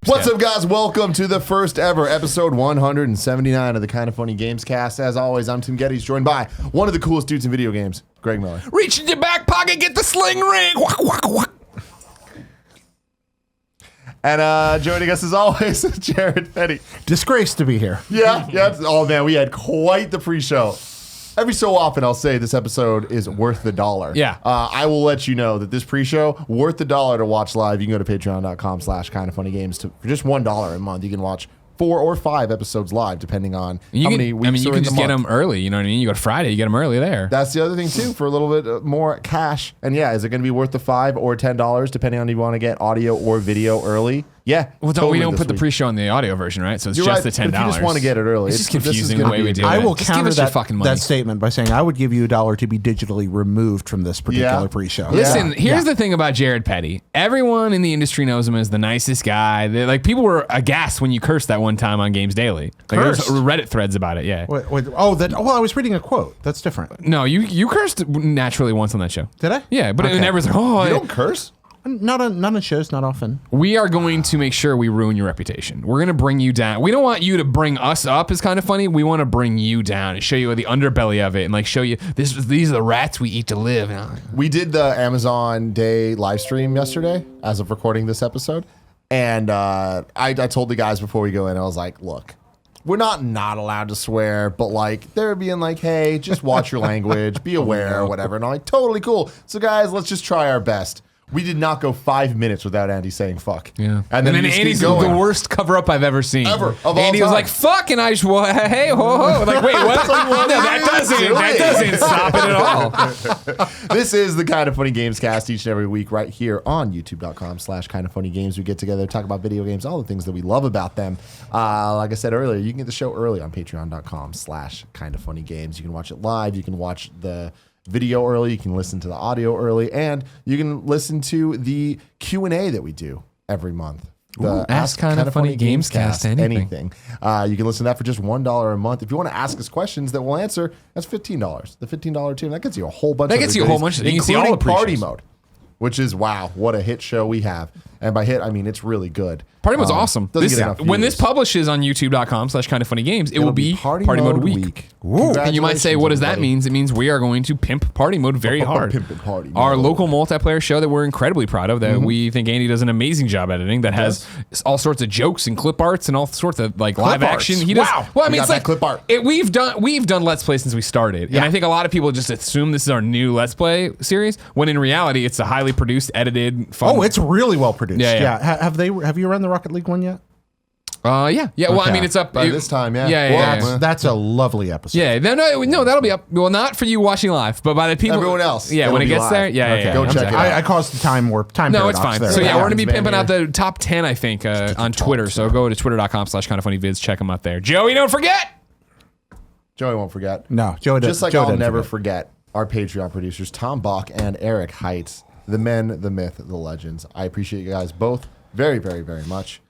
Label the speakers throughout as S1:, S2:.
S1: What's up, guys? Welcome to the first ever episode 179 of the Kind of Funny Gamescast. As always, I'm Tim Gettys, joined by one of the coolest dudes in video games, Greg Miller.
S2: Reach in your back pocket, get the sling ring. Whack, whack, whack.
S1: And joining us as always, Jared Petty.
S3: Disgrace to be here.
S1: Yeah. Oh man, we had quite the pre-show. Every so often, I'll say this episode is worth the $1.
S2: Yeah.
S1: I will let you know that this pre-show, worth the $1 to watch live. You can go to patreon.com/kindoffunnygames for just $1 a month. You can watch 4 or 5 episodes live, depending on how many weeks
S2: you
S1: are
S2: can
S1: in
S2: just
S1: the
S2: get
S1: month.
S2: them early. You know what I mean? You go to Friday, you get them early there.
S1: That's the other thing, too, for a little bit more cash. And yeah, is it going to be worth the $5 or $10, depending on if you want to get audio or video early? Yeah.
S2: Well,
S1: totally
S2: we don't
S1: this
S2: put the
S1: week.
S2: pre-show on the audio version, right? So it's
S1: You're
S2: just
S1: right,
S2: the $10.
S1: but if you just want to get it early.
S2: It's just
S1: this is
S2: confusing the
S1: gonna
S2: way
S1: be
S2: we
S1: a
S2: do
S1: deal.
S2: it.
S3: I will
S2: Just give
S3: counter
S2: us your fucking money.
S3: that statement by saying I would give you $1 to be digitally removed from this particular pre-show.
S2: Listen, here's the thing about Jared Petty. Everyone in the industry knows him as the nicest guy. Like, people were aghast when you cursed that one time on Games Daily. Like, there's
S3: Cursed?
S2: Reddit threads about it, yeah.
S3: Wait, I was reading a quote. That's different.
S2: No, you cursed naturally once on that show.
S3: Did I?
S2: Yeah, but it
S3: Okay.
S2: never was like, oh,
S1: You don't curse?
S3: Not on shows, not often.
S2: we are going to make sure we ruin your reputation. We're going to bring you down. We don't want you to bring us up as kind of funny. We want to bring you down and show you the underbelly of it and like show you these are the rats we eat to live.
S1: We did the Amazon Day live stream yesterday as of recording this episode. And I told the guys before we go in, I was like, look, we're not allowed to swear, but like they're being like, hey, just watch your language, be aware or whatever. And I'm like, totally cool. So guys, let's just try our best. We did not go 5 minutes without Andy saying fuck.
S2: Yeah.
S1: And then
S2: Andy's the worst cover up I've ever seen.
S1: Ever, of all
S2: Andy was
S1: time.
S2: like, fuck, and I just, well, hey, ho, ho. Like, wait, what? No, that doesn't stop it at all.
S1: This is the Kind of Funny Gamescast each and every week right here on youtube.com/kindoffunnygames. We get together, talk about video games, all the things that we love about them. Like I said earlier, you can get the show early on patreon.com/kindoffunnygames. You can watch it live. You can watch the video early, you can listen to the audio early, and you can listen to the Q&A that we do every month. The
S2: Ask Kinda Funny Gamescast anything.
S1: You can listen to that for just $1 a month. If you want to ask us questions that we'll answer, that's $15. The $15 tier, that gets you a whole bunch.
S2: That gets you a whole bunch of- you can see all the
S1: including party
S2: pre-shows.
S1: mode, which is wow, what a hit show we have. And by hit, I mean it's really good.
S2: Party mode's awesome.
S1: Doesn't get enough
S2: When this
S1: views.
S2: publishes on youtube.com/kindoffunnygames, it will be Party Mode Week.
S1: Ooh.
S2: And you might say, what does that mean? It means we are going to pimp Party Mode very hard.
S1: Pimpin' Party
S2: Our
S1: Mode.
S2: local multiplayer show that we're incredibly proud of, that we think Andy does an amazing job editing, that has all sorts of jokes and clip arts and all sorts of like live
S1: arts.
S2: action. He does.
S1: Wow.
S2: Well, I
S1: We
S2: mean,
S1: got
S2: it's
S1: that
S2: like
S1: clip art.
S2: we've done Let's Play since we started, and I think a lot of people just assume this is our new Let's Play series, when in reality it's a highly produced, edited, fun.
S3: Oh, it's really well produced.
S2: Yeah.
S3: Have you run the Rocket League one yet?
S2: yeah. Well, I
S3: Okay.
S2: mean, it's up
S1: By this time, yeah.
S2: Yeah.
S3: That's a lovely episode.
S2: Yeah, no, that'll be up. Well, not for you watching live, but by the people,
S1: Everyone else,
S2: Yeah,
S1: it'll
S2: when it
S1: be
S2: gets
S1: live.
S2: there, yeah,
S1: Okay.
S2: yeah.
S1: Go check it
S2: exactly.
S1: out.
S3: I caused the time
S2: No, it's
S3: paradox
S2: fine.
S3: there.
S2: So yeah, we're gonna be
S1: man,
S2: pimping out
S1: here.
S2: the top 10, I think, on Twitter. So go to twitter.com/kindoffunnyvids, check them out there. Joey, don't forget.
S1: Joey won't forget.
S3: No, Joe did.
S1: Just like
S3: Joe
S1: I'll
S3: didn't
S1: never forget our Patreon producers, Tom Bach and Eric Heights, the men, the myth, the legends. I appreciate you guys both very, very, very much.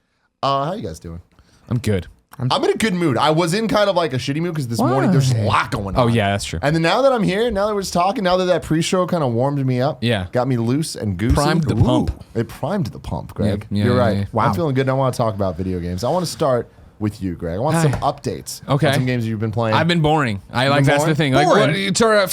S1: How you guys doing?
S2: I'm good.
S1: I'm in a good mood. I was in kind of like a shitty mood because this morning there's a lot going on.
S2: Oh yeah, that's true.
S1: And then now that I'm here, now that we're just talking, now that pre-show kind of warmed me up,
S2: Yeah.
S1: got me loose and goosey.
S2: Primed the pump.
S1: It primed the pump, Greg.
S2: Yeah,
S1: You're
S2: yeah,
S1: right.
S2: yeah.
S3: Wow.
S1: I'm feeling good. And I want to talk about video games. I want to start with you, Greg. I want some updates.
S2: Okay.
S1: On some games you've been playing.
S2: I've been boring. That's
S1: boring?
S2: the thing.
S1: Boring?
S2: Like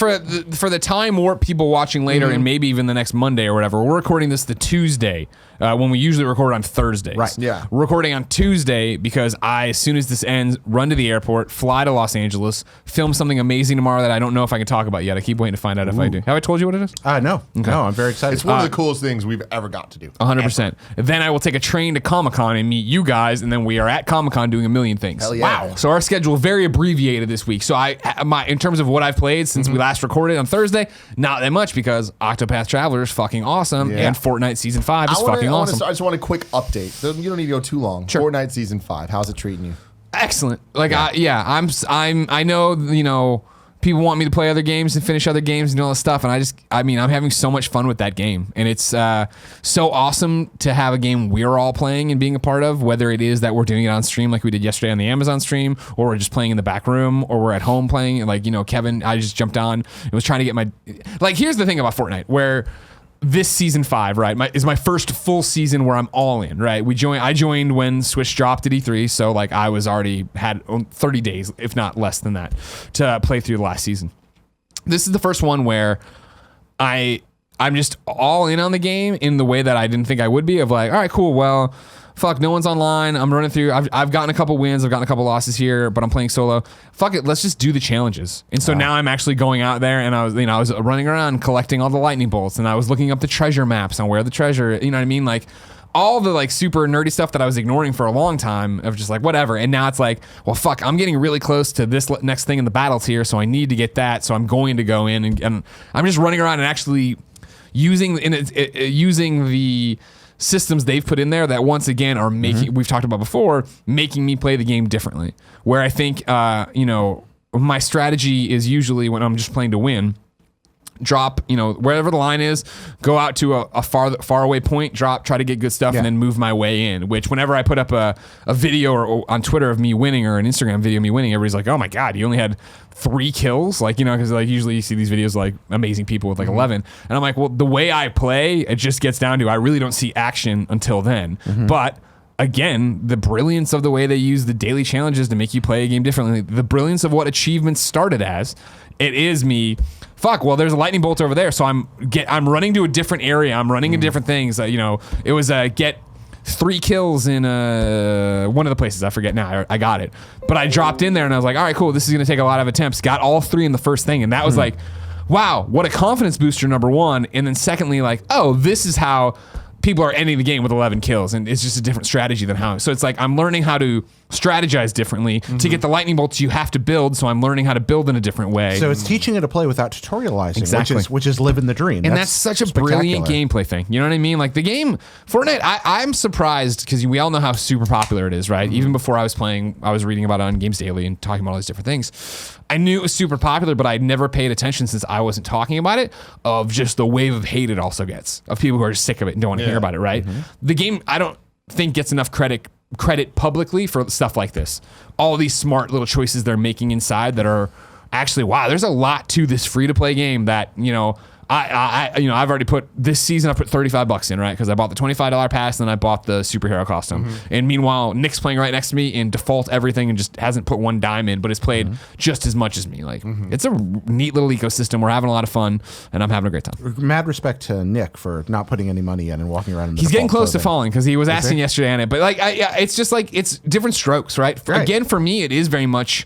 S2: for the time warp people watching later, and maybe even the next Monday or whatever. We're recording this the Tuesday when we usually record on Thursdays.
S3: Right.
S1: Yeah.
S2: We're recording on Tuesday because as soon as this ends, run to the airport, fly to Los Angeles, film something amazing tomorrow that I don't know if I can talk about yet. I keep waiting to find out if I do. Have I told you what it is?
S3: No, I'm very excited.
S1: It's one of the coolest things we've ever got to do.
S2: 100%. Then I will take a train to Comic-Con and meet you guys, and then we are at Comic-Con doing a million things.
S1: Hell yeah.
S2: Wow. So our schedule very abbreviated this week. So in terms of what I've played since we last recorded on Thursday, not that much because Octopath Traveller is fucking awesome,
S1: Yeah.
S2: and Fortnite Season 5 is fucking awesome.
S1: I just want a quick update. You don't need to go too long.
S2: Sure.
S1: Fortnite Season 5. How's it treating you?
S2: Excellent. Like, I know, people want me to play other games and finish other games and do all this stuff. And I'm having so much fun with that game. And it's so awesome to have a game we're all playing and being a part of, whether it is that we're doing it on stream like we did yesterday on the Amazon stream, or we're just playing in the back room, or we're at home playing. Like, Kevin, I just jumped on and was trying to get here's the thing about Fortnite, where this season 5, right, is my first full season where I'm all in, right? I joined when Switch dropped at E3, so like I was already had 30 days, if not less than that, to play through the last season. This is the first one where I'm just all in on the game in the way that I didn't think I would be, of like, all right, cool, well, fuck, no one's online. I'm running through. I've gotten a couple wins. I've gotten a couple losses here, but I'm playing solo. Fuck it, let's just do the challenges. And so now I'm actually going out there, and I was running around collecting all the lightning bolts, and I was looking up the treasure maps on where the treasure. You know what I mean? Like all the like super nerdy stuff that I was ignoring for a long time of just like whatever. And now it's like, well, fuck, I'm getting really close to this next thing in the battle tier, so I need to get that. So I'm going to go in, and I'm just running around and actually using the systems they've put in there that once again are making, we've talked about before, making me play the game differently. Where I think, my strategy is usually when I'm just playing to win, drop, wherever the line is, go out to a far away point, drop, try to get good stuff, and then move my way in. Which whenever I put up a video or on Twitter of me winning, or an Instagram video of me winning, everybody's like, oh my God, you only had 3 kills? Like, because like usually you see these videos like amazing people with like 11. And I'm like, well, the way I play, it just gets down to, I really don't see action until then. But again, the brilliance of the way they use the daily challenges to make you play a game differently, the brilliance of what achievements started as, it is me, fuck, well, there's a lightning bolt over there, so I'm running to a different area, I'm running into different things. It was get 3 kills in one of the places, I forget now, I got it. But I dropped in there and I was like, all right, cool, this is going to take a lot of attempts. Got all 3 in the first thing, and that was like, wow, what a confidence booster, number one. And then secondly, like, oh, this is how people are ending the game with 11 kills, and it's just a different strategy than how. So it's like I'm learning how to strategize differently. To get the lightning bolts, you have to build, so I'm learning how to build in a different way.
S3: So it's teaching you to play without tutorializing,
S2: exactly.
S3: which is living the dream.
S2: And that's such a brilliant gameplay thing. You know what I mean? Like the game, Fortnite, I'm surprised because we all know how super popular it is, right? Even before I was playing, I was reading about it on Games Daily and talking about all these different things. I knew it was super popular, but I'd never paid attention since I wasn't talking about it, of just the wave of hate it also gets, of people who are just sick of it and don't want to hear about it, right? The game, I don't think gets enough credit publicly for stuff like this. All these smart little choices they're making inside that are actually, wow, there's a lot to this free-to-play game that, I've already put this season. I put $35 in, right? Because I bought the $25 pass, and then I bought the superhero costume. And meanwhile, Nick's playing right next to me in default everything, and just hasn't put one dime in, but has played just as much as me. Like it's a neat little ecosystem. We're having a lot of fun, and I'm having a great time.
S3: Mad respect to Nick for not putting any money in and walking around.
S2: He's getting close to falling because he was asking yesterday on it, but like, it's just like it's different strokes, right? Again, for me, it is very much.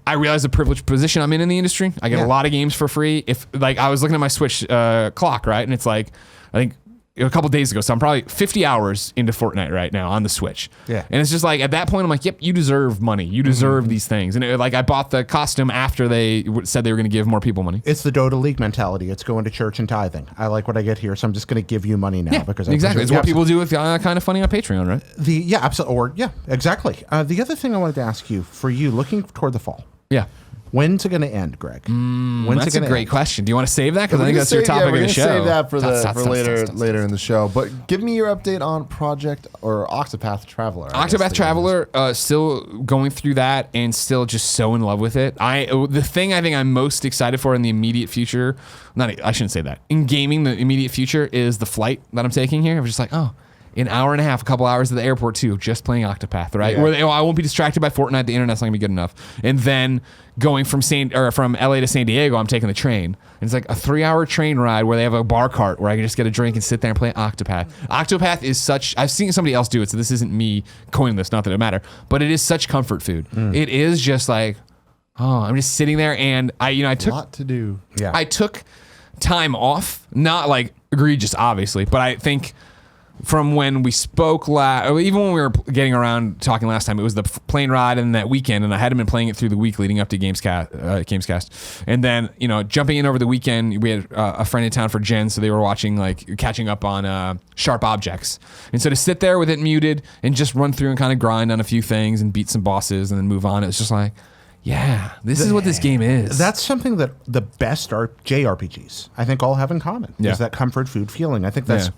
S2: I realize the privileged position I'm in the industry. I get a lot of games for free. If like I was looking at my Switch clock, right, and it's like I think a couple days ago, so I'm probably 50 hours into Fortnite right now on the Switch. Yeah, and it's just like at that point, I'm like, yep, you deserve money. You deserve these things. And like I bought the costume after they said they were going to give more people money.
S3: It's the Dota League mentality. It's going to church and tithing. I like what I get here, so I'm just going to give you money now because
S2: exactly. It's what people do with kind of funny on Patreon, right?
S3: Absolutely. Or exactly. The other thing I wanted to ask you, for you looking toward the fall.
S2: Yeah.
S3: When's it going to end, Greg?
S2: That's a great question. Do you want to save that? Because I think that's your topic of the show.
S1: Save that for later in the show. But give me your update on Project or Octopath Traveller.
S2: Octopath Traveller, still going through that and still just so in love with it. The thing I think I'm most excited for in the immediate future, I shouldn't say that. In gaming, the immediate future is the flight that I'm taking here. I'm just like, oh, an hour and a half, a couple hours at the airport too, just playing Octopath, right? Yeah. Where I won't be distracted by Fortnite. The internet's not gonna be good enough. And then going from LA to San Diego, I'm taking the train. And it's like a 3-hour train ride where they have a bar cart where I can just get a drink and sit there and play Octopath. Octopath is I've seen somebody else do it, so this isn't me coining this, not that it matter, but it is such comfort food. It is just like, I'm just sitting there, and I took a
S1: lot to do.
S2: Yeah, I took time off, not like egregious, obviously, but I think. From when we spoke even when we were getting around talking last time, it was the plane ride and that weekend, and I hadn't been playing it through the week leading up to Gamescast. And then, jumping in over the weekend, we had a friend in town for Jen, so they were watching, like, catching up on Sharp Objects. And so to sit there with it muted and just run through and kind of grind on a few things and beat some bosses and then move on, it was just like, yeah, this is what this game is.
S3: That's something that the best JRPGs, I think, all have in common, is that comfort food feeling. I think that's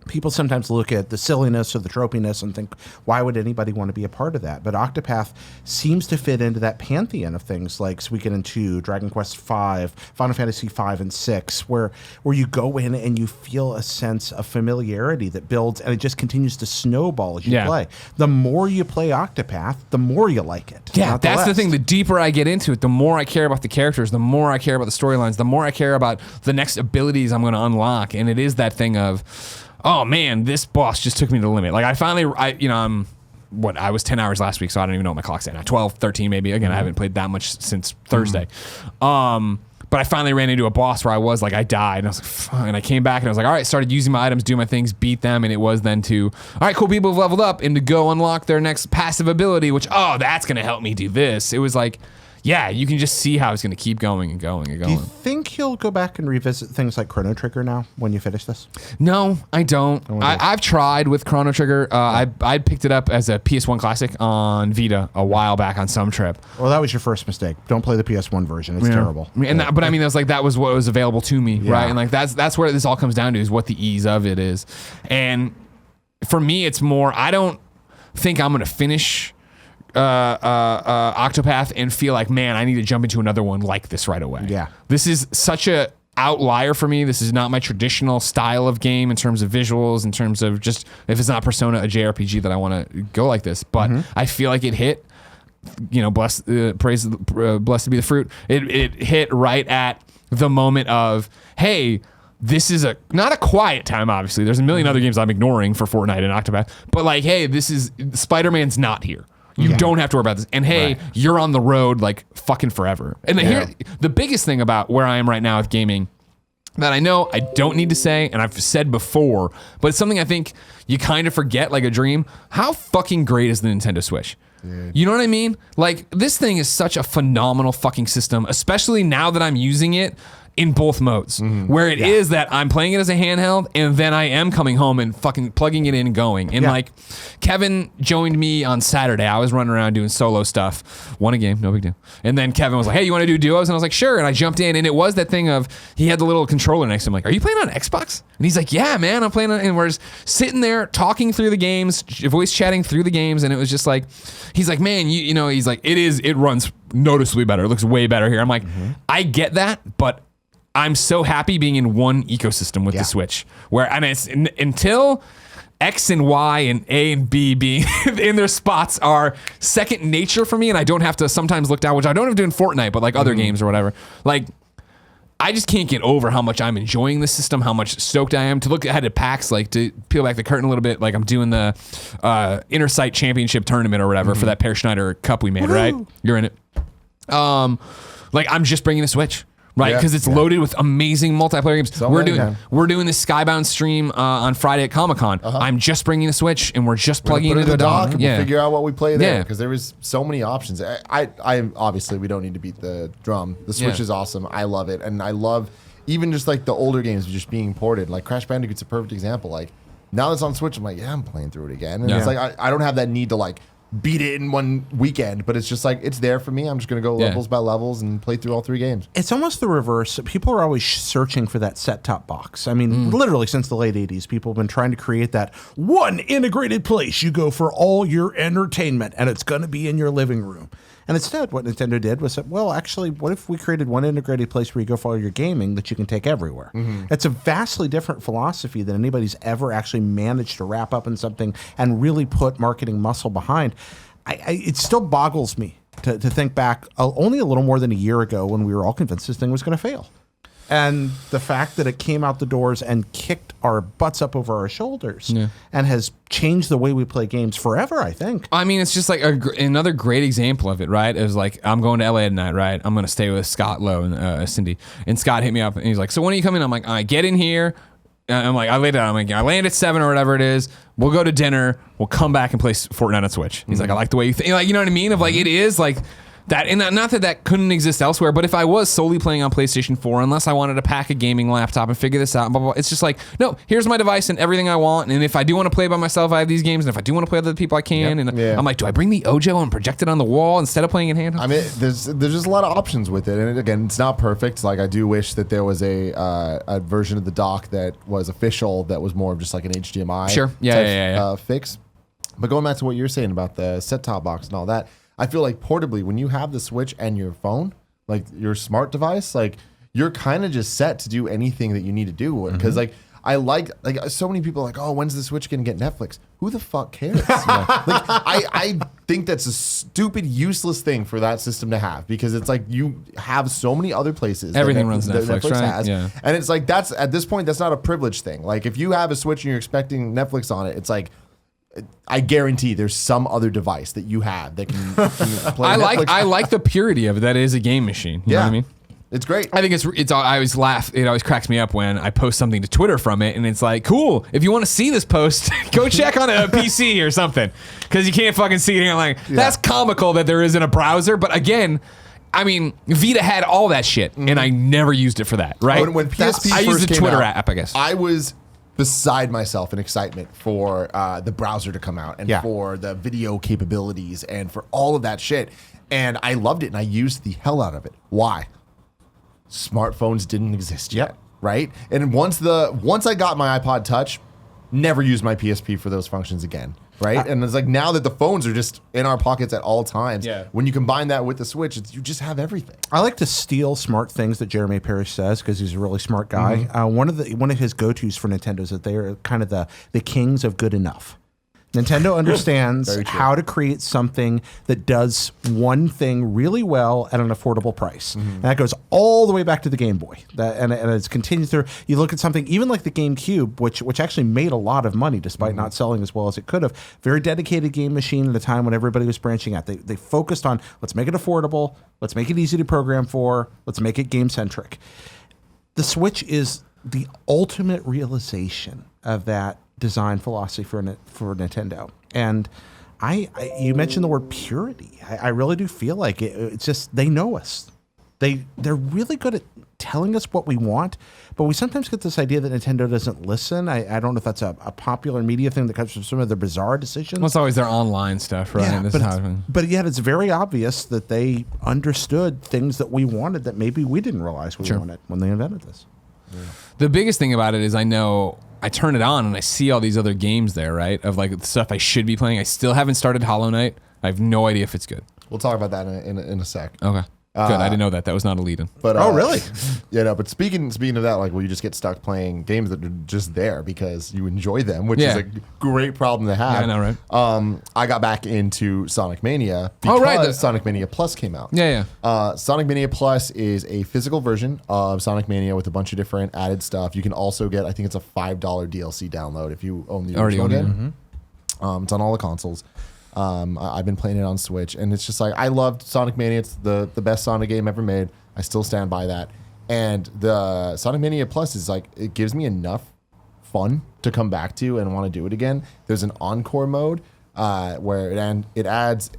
S3: people sometimes look at the silliness or the tropiness and think, why would anybody want to be a part of that? But Octopath seems to fit into that pantheon of things like Suikoden 2, Dragon Quest V, Final Fantasy V and 6, where you go in and you feel a sense of familiarity that builds, and it just continues to snowball as you play. The more you play Octopath, the more you like it.
S2: Yeah, that's the thing. The deeper I get into it, the more I care about the characters, the more I care about the storylines, the more I care about the next abilities I'm going to unlock. And it is that thing of, oh man, this boss just took me to the limit. Like I was 10 hours last week, so I don't even know what my clock's at now. 12, 13 maybe. Again, I haven't played that much since Thursday. But I finally ran into a boss where I was like, I died. And I was like, fuck. And I came back and I was like, all right, started using my items, do my things, beat them. And it was then to, all right, cool, people have leveled up, and to go unlock their next passive ability, which, oh, that's going to help me do this. It was like, yeah, you can just see how it's going to keep going and going and going.
S3: Do you think you'll go back and revisit things like Chrono Trigger now when you finish this?
S2: No, I don't. I've tried with Chrono Trigger. I picked it up as a PS1 classic on Vita a while back on some trip.
S3: Well, that was your first mistake. Don't play the PS1 version. It's terrible.
S2: And but I mean, that was what was available to me, right? And like that's where this all comes down to, is what the ease of it is. And for me, it's more, I don't think I'm going to finish Octopath and feel like, man, I need to jump into another one like this right away.
S3: Yeah.
S2: This is such a outlier for me. This is not my traditional style of game in terms of visuals, in terms of just, if it's not Persona, a JRPG, that I want to go like this. But I feel like it hit, blessed to be the fruit. It hit right at the moment of, hey, this is not a quiet time, obviously. There's a million other games I'm ignoring for Fortnite and Octopath. But like, hey, Spider-Man's not here. You don't have to worry about this. And hey, you're on the road like fucking forever. And here, the biggest thing about where I am right now with gaming that I know I don't need to say, and I've said before, but it's something I think you kind of forget like a dream. How fucking great is the Nintendo Switch? You know what I mean? Like, this thing is such a phenomenal fucking system, especially now that I'm using it in both modes, where it is that I'm playing it as a handheld, and then I am coming home and fucking plugging it in and going. And like, Kevin joined me on Saturday. I was running around doing solo stuff. Won a game, no big deal. And then Kevin was like, hey, you want to do duos? And I was like, sure. And I jumped in, and it was that thing of, he had the little controller next to him. Like, are you playing on Xbox? And he's like, yeah, man, I'm playing on, and we're just sitting there talking through the games, voice chatting through the games. And it was just like, he's like, man, he's like, it runs noticeably better. It looks way better here. I'm like, I get that, but I'm so happy being in one ecosystem with the Switch, and it's until X and Y and A and B being in their spots are second nature for me, and I don't have to sometimes look down, which I don't have to do in Fortnite, but like other games or whatever. Like, I just can't get over how much I'm enjoying this system, how much stoked I am to look ahead at PAX, like to peel back the curtain a little bit. Like, I'm doing the Inner Sight Championship tournament or whatever for that Per Schneider Cup we made, right? You're in it. Like, I'm just bringing the Switch. Right, because it's loaded with amazing multiplayer games. We're doing this Skybound stream on Friday at Comic-Con. I'm just bringing the Switch, and we're just plugging it into the dock.
S1: And we'll figure out what we play there, because there was so many options. I obviously, we don't need to beat the drum. The Switch is awesome. I love it, and I love even just like the older games just being ported. Like Crash Bandicoot's a perfect example. Like, now that's on Switch, I'm like, I'm playing through it again, and it's like I don't have that need to like beat it in one weekend, but it's just like, it's there for me. I'm just going to go levels by levels and play through all 3 games.
S3: It's almost the reverse. People are always searching for that set-top box. I mean, literally since the late 80s, people have been trying to create that one integrated place you go for all your entertainment, and it's going to be in your living room. And instead, what Nintendo did was, well, actually, what if we created one integrated place where you go for all your gaming that you can take everywhere? It's a vastly different philosophy than anybody's ever actually managed to wrap up in something and really put marketing muscle behind. It still boggles me to think back only a little more than a year ago when we were all convinced this thing was going to fail. And the fact that it came out the doors and kicked our butts up over our shoulders and has changed the way we play games forever, I think.
S2: I mean, it's just like another great example of it, right? It was like, I'm going to LA tonight, right? I'm going to stay with Scott Lowe and Cindy. And Scott hit me up, and he's like, so when are you coming? I'm like, all right, get in here. I'm like, I laid down. I'm like, I land at 7 or whatever it is. We'll go to dinner. We'll come back and play Fortnite on Switch. He's like, I like the way you think. Like, you know what I mean? Of like, it is like, Not that couldn't exist elsewhere, but if I was solely playing on PlayStation 4, unless I wanted to pack a gaming laptop and figure this out, blah, blah, blah, it's just like, no, here's my device and everything I want. And if I do want to play by myself, I have these games. And if I do want to play with other people, I can. And I'm like, do I bring the Ojo and project it on the wall instead of playing in handheld?
S1: I mean, there's just a lot of options with it. And again, it's not perfect. Like, I do wish that there was a version of the dock that was official that was more of just like an HDMI fix. But going back to what you're saying about the set-top box and all that, I feel like portably, when you have the Switch and your phone, like your smart device, like you're kind of just set to do anything that you need to do. Because like so many people are like, oh, when's the Switch gonna get Netflix? Who the fuck cares? Like, I think that's a stupid, useless thing for that system to have, because it's like you have so many other places.
S2: Everything runs Netflix, right?
S1: Has, and it's like that's at this point that's not a privilege thing. Like if you have a Switch and you're expecting Netflix on it, it's like, I guarantee there's some other device that you have that can play Netflix.
S2: I like the purity of it. That is a game machine. You know what I mean?
S1: It's great.
S2: I think it's. I always laugh. It always cracks me up when I post something to Twitter from it, and it's like, cool. If you want to see this post, go check on a PC or something, because you can't fucking see it here. Like that's comical that there isn't a browser. But again, I mean, Vita had all that shit, and I never used it for that. Right?
S1: When PSP
S2: I
S1: first
S2: used the
S1: came
S2: Twitter
S1: out,
S2: app. I guess
S1: I was beside myself in excitement for the browser to come out and for the video capabilities and for all of that shit. And I loved it and I used the hell out of it. Why? Smartphones didn't exist yet, right? And once I got my iPod Touch, never used my PSP for those functions again, right? And it's like now that the phones are just in our pockets at all times, when you combine that with the Switch, you just have everything.
S3: I like to steal smart things that Jeremy Parrish says because he's a really smart guy. One of his go-tos for Nintendo is that they are kind of the kings of good enough. Nintendo understands how to create something that does one thing really well at an affordable price. And that goes all the way back to the Game Boy. And it's continued through. You look at something even like the GameCube, which actually made a lot of money despite not selling as well as it could have. Very dedicated game machine at a time when everybody was branching out. They focused on, let's make it affordable, let's make it easy to program for, let's make it game-centric. The Switch is the ultimate realization of that design philosophy for Nintendo. And you mentioned the word purity. I really do feel like it's just, they know us. They're really good at telling us what we want, but we sometimes get this idea that Nintendo doesn't listen. I don't know if that's a popular media thing that comes from some of their bizarre decisions.
S2: Well, it's always their online stuff, right?
S3: Yeah, but yet it's very obvious that they understood things that we wanted that maybe we didn't realize we wanted when they invented this.
S2: Yeah. The biggest thing about it is I turn it on and I see all these other games there, right? Of like the stuff I should be playing. I still haven't started Hollow Knight. I have no idea if it's good.
S1: We'll talk about that in a sec.
S2: Okay. Good. I didn't know that. That was not a lead-in.
S1: But,
S3: oh, really?
S1: Yeah, no, but speaking of that, like, well, you just get stuck playing games that are just there because you enjoy them, which is a great problem to have.
S2: Yeah, I know, right?
S1: I got back into Sonic Mania because Sonic Mania Plus came out.
S2: Yeah.
S1: Sonic Mania Plus is a physical version of Sonic Mania with a bunch of different added stuff. You can also get, I think it's a $5 DLC download if you own the original game. It's on all the consoles. I've been playing it on Switch, and it's just like, I loved Sonic Mania. It's the best Sonic game ever made. I still stand by that. And the Sonic Mania Plus is like, it gives me enough fun to come back to and want to do it again. There's an encore mode where it adds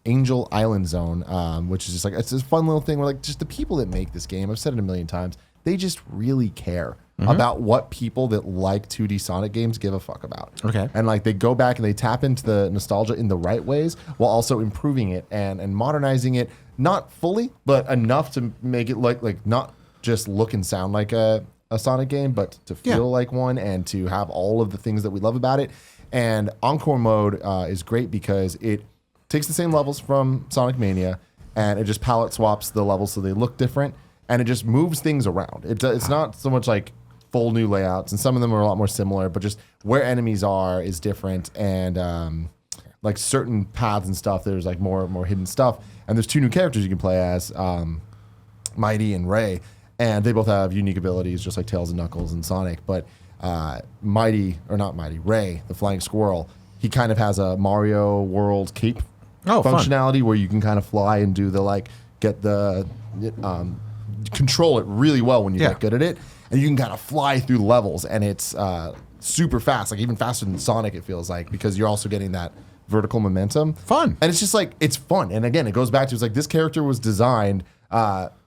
S1: Angel Island Zone, which is just like, it's this fun little thing where like just the people that make this game, I've said it a million times, they just really care about what people that like 2D Sonic games give a fuck about.
S3: Okay.
S1: And like they go back and they tap into the nostalgia in the right ways while also improving it and modernizing it, not fully, but enough to make it like not just look and sound like a Sonic game, but to feel like one and to have all of the things that we love about it. And Encore mode is great because it takes the same levels from Sonic Mania and it just palette swaps the levels so they look different. And it just moves things around. It's not so much like full new layouts, and some of them are a lot more similar, but just where enemies are is different, and like certain paths and stuff, there's like more hidden stuff. And there's 2 new characters you can play as, Mighty and Ray, and they both have unique abilities, just like Tails and Knuckles and Sonic. But Ray, the flying squirrel, he kind of has a Mario World cape functionality where you can kind of fly and do the like get the control it really well when you get good at it, and you can kind of fly through levels, and it's super fast, like even faster than Sonic it feels like, because you're also getting that vertical momentum.
S3: Fun.
S1: And it's just like, it's fun. And again, it goes back to, it's like this character was designed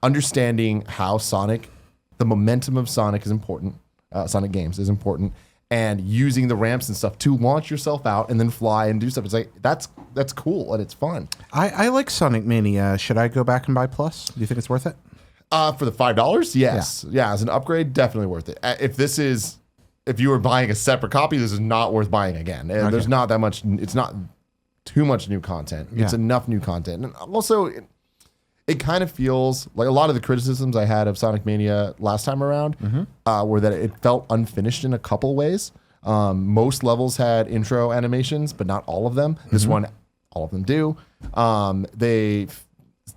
S1: understanding how Sonic, the momentum of Sonic is important. Sonic games is important. And using the ramps and stuff to launch yourself out and then fly and do stuff. It's like, that's cool and it's fun.
S3: I like Sonic Mania. Should I go back and buy Plus? Do you think it's worth it?
S1: For the $5? Yes. Yeah, as an upgrade, definitely worth it. If you were buying a separate copy, this is not worth buying again. There's not that much, it's not too much new content. It's enough new content. And also, it kind of feels like a lot of the criticisms I had of Sonic Mania last time around were that it felt unfinished in a couple ways. Most levels had intro animations, but not all of them. This one, all of them do.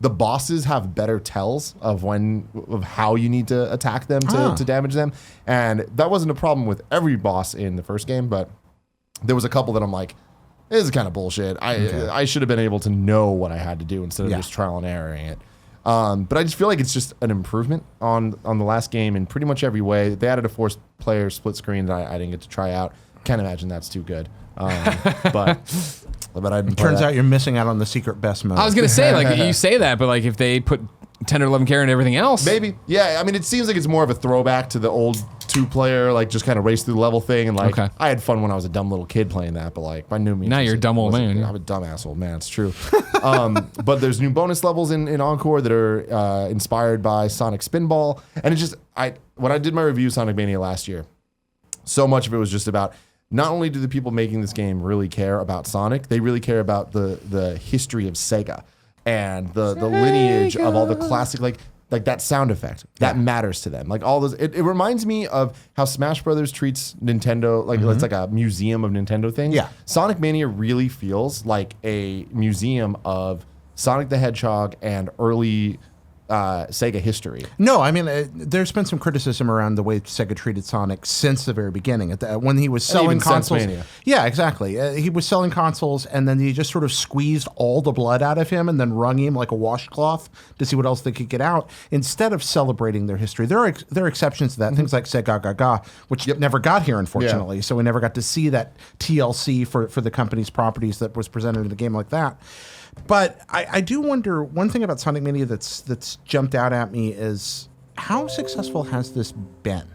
S1: The bosses have better tells of how you need to attack them to damage them. And that wasn't a problem with every boss in the first game, but there was a couple that I'm like, this is kind of bullshit. I should have been able to know what I had to do instead of just trial and erroring it. But I just feel like it's just an improvement on the last game in pretty much every way. They added a 4-player split screen that I didn't get to try out. Can't imagine that's too good. But I didn't.
S3: Turns out you're missing out on the secret best mode.
S2: I was gonna say, like, you say that, but like if they put 10 or 11 care and everything else,
S1: maybe. Yeah, I mean, it seems like it's more of a throwback to the old 2-player, like just kind of race through the level thing. And like, I had fun when I was a dumb little kid playing that, but like by no means.
S2: Now you're a dumb old man.
S1: I'm a dumbass old man. It's true. But there's new bonus levels in Encore that are inspired by Sonic Spinball, and it's just when I did my review of Sonic Mania last year, so much of it was just about. Not only do the people making this game really care about Sonic, they really care about the history of Sega and the lineage of all the classic, like that sound effect that matters to them. Like all those, it reminds me of how Smash Brothers treats Nintendo, like it's like a museum of Nintendo things. Yeah, Sonic Mania really feels like a museum of Sonic the Hedgehog and early Sega history.
S3: No, I mean, there's been some criticism around the way Sega treated Sonic since the very beginning. When he was selling consoles. Yeah, exactly. He was selling consoles, and then he just sort of squeezed all the blood out of him and then wrung him like a washcloth to see what else they could get out, instead of celebrating their history. There are exceptions to that. Things like Sega Gaga, which never got here, unfortunately. So we never got to see that TLC for the company's properties that was presented in a game like that. But I do wonder, one thing about Sonic Mania that's jumped out at me is how successful has this been?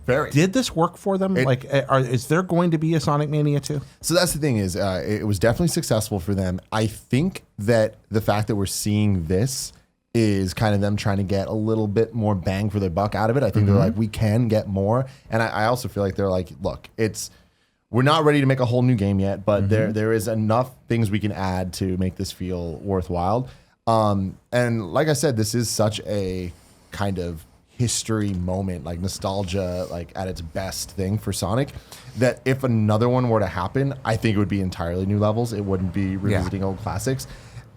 S1: Very.
S3: Did this work for them? Is there going to be a Sonic Mania 2?
S1: So that's the thing is, it was definitely successful for them. I think that the fact that we're seeing this is kind of them trying to get a little bit more bang for their buck out of it. I think they're like, we can get more. And I also feel like they're like, look, we're not ready to make a whole new game yet, but there is enough things we can add to make this feel worthwhile. And like I said, this is such a kind of history moment, like nostalgia, like at its best thing for Sonic, that if another one were to happen, I think it would be entirely new levels. It wouldn't be revisiting old classics.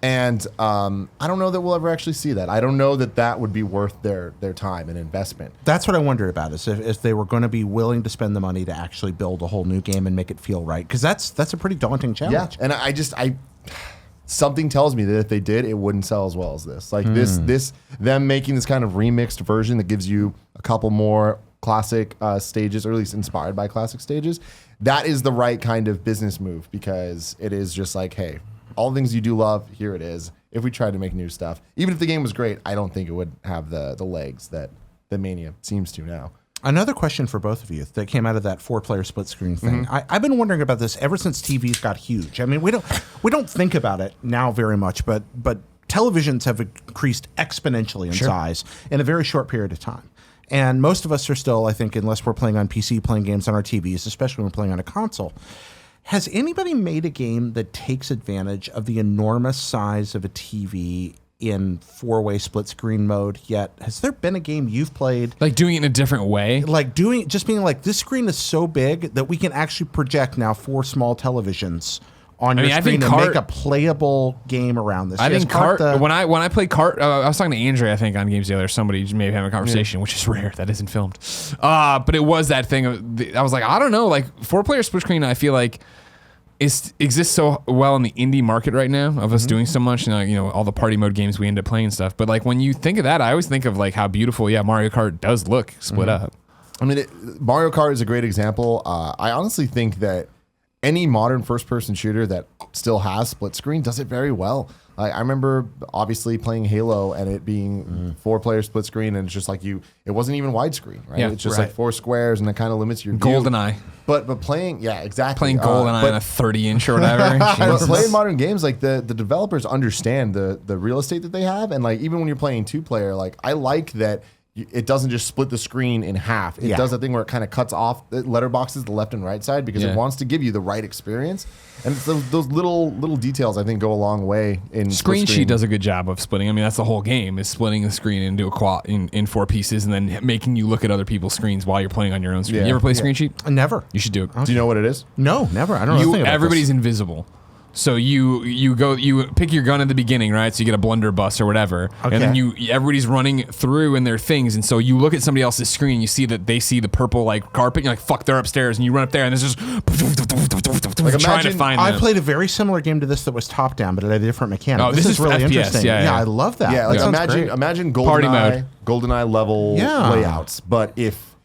S1: And I don't know that we'll ever actually see that. I don't know that would be worth their time and investment.
S3: That's what I wondered about, is if they were going to be willing to spend the money to actually build a whole new game and make it feel right. Because that's a pretty daunting challenge.
S1: Yeah, and something tells me that if they did, it wouldn't sell as well as this. Like them making this kind of remixed version that gives you a couple more classic stages, or at least inspired by classic stages, that is the right kind of business move, because it is just like, hey, all the things you do love, here it is. If we tried to make new stuff, even if the game was great, I don't think it would have the legs that the Mania seems to now.
S3: Another question for both of you that came out of that 4-player split screen thing. I've been wondering about this ever since TVs got huge. I mean, we don't think about it now very much, but televisions have increased exponentially in size in a very short period of time. And most of us are still, I think, unless we're playing on PC, playing games on our TVs, especially when we're playing on a console. Has anybody made a game that takes advantage of the enormous size of a TV in 4-way split screen mode yet? Has there been a game you've played,
S2: like doing it in a different way,
S3: like being like, this screen is so big that we can actually project now 4 small televisions on your screen and make a playable game around this?
S2: I think when I played Cart, I was talking to Andrea, I think, on Games Dealer, somebody maybe having a conversation, which is rare, that isn't filmed. But it was that thing I was like, I don't know, like 4-player split screen, I feel like exists so well in the indie market right now of us doing so much, all the party mode games we end up playing and stuff. But like when you think of that, I always think of like how beautiful, Mario Kart does look split up.
S1: I mean, Mario Kart is a great example. I honestly think that any modern first-person shooter that still has split screen does it very well. I remember obviously playing Halo and it being 4-player split screen, and it's just like it wasn't even widescreen, right?
S2: Yeah,
S1: it's just like 4 squares, and it kind of limits your view.
S2: GoldenEye.
S1: But playing, exactly.
S2: Playing GoldenEye on a 30-inch or whatever.
S1: But playing modern games, like the developers understand the real estate that they have, and like even when you're playing 2-player, like I like that it doesn't just split the screen in half. It does that thing where it kind of cuts off the letterboxes, the left and right side, because it wants to give you the right experience. And those little details, I think, go a long way in
S2: Screen Sheet does a good job of splitting. I mean, that's the whole game, is splitting the screen into in 4 pieces and then making you look at other people's screens while you're playing on your own screen.
S1: Yeah.
S2: You ever play Screen Sheet?
S3: Never.
S2: You should do it.
S1: Do you know what it is?
S3: No, never. I don't know anything about
S2: Everybody's
S3: this.
S2: invisible. So you pick your gun at the beginning, right? So you get a blunderbuss or whatever,
S3: Okay.
S2: and then everybody's running through in their things, and so you look at somebody else's screen, you see that they see the purple like carpet, and you're like, fuck, they're upstairs, and you run up there, and there's just trying to
S1: imagine-
S2: find
S3: I
S2: them.
S3: played a very similar game to this that was top down, but it had a different mechanic.
S2: Oh, this is
S3: really
S2: FPS,
S3: interesting.
S2: yeah.
S3: I love that.
S1: Yeah, like
S3: That sounds great.
S1: imagine
S2: Party
S1: GoldenEye level
S3: Yeah.
S1: layouts, but if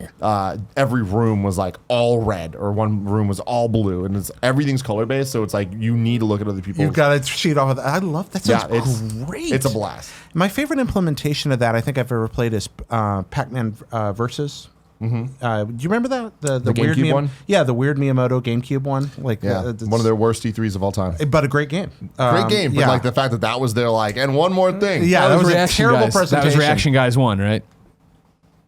S1: every room was like all red or one room was all blue, and everything's color based, so it's like you need to look at other people's.
S3: You've got to cheat off of that. I love that. Sounds great.
S1: It's a blast.
S3: My favorite implementation of that I think I've ever played is Pac-Man Versus. Mm-hmm. Do you remember that the weird
S1: GameCube one?
S3: Yeah, the weird Miyamoto GameCube one. Like
S1: One of their worst E3s of all time.
S3: but a great game.
S1: Great game, but like the fact that was their like, and one more thing.
S3: Yeah, that was a
S2: Reaction
S3: terrible
S2: Guys.
S3: presentation.
S2: That was Reaction Guys 1, right?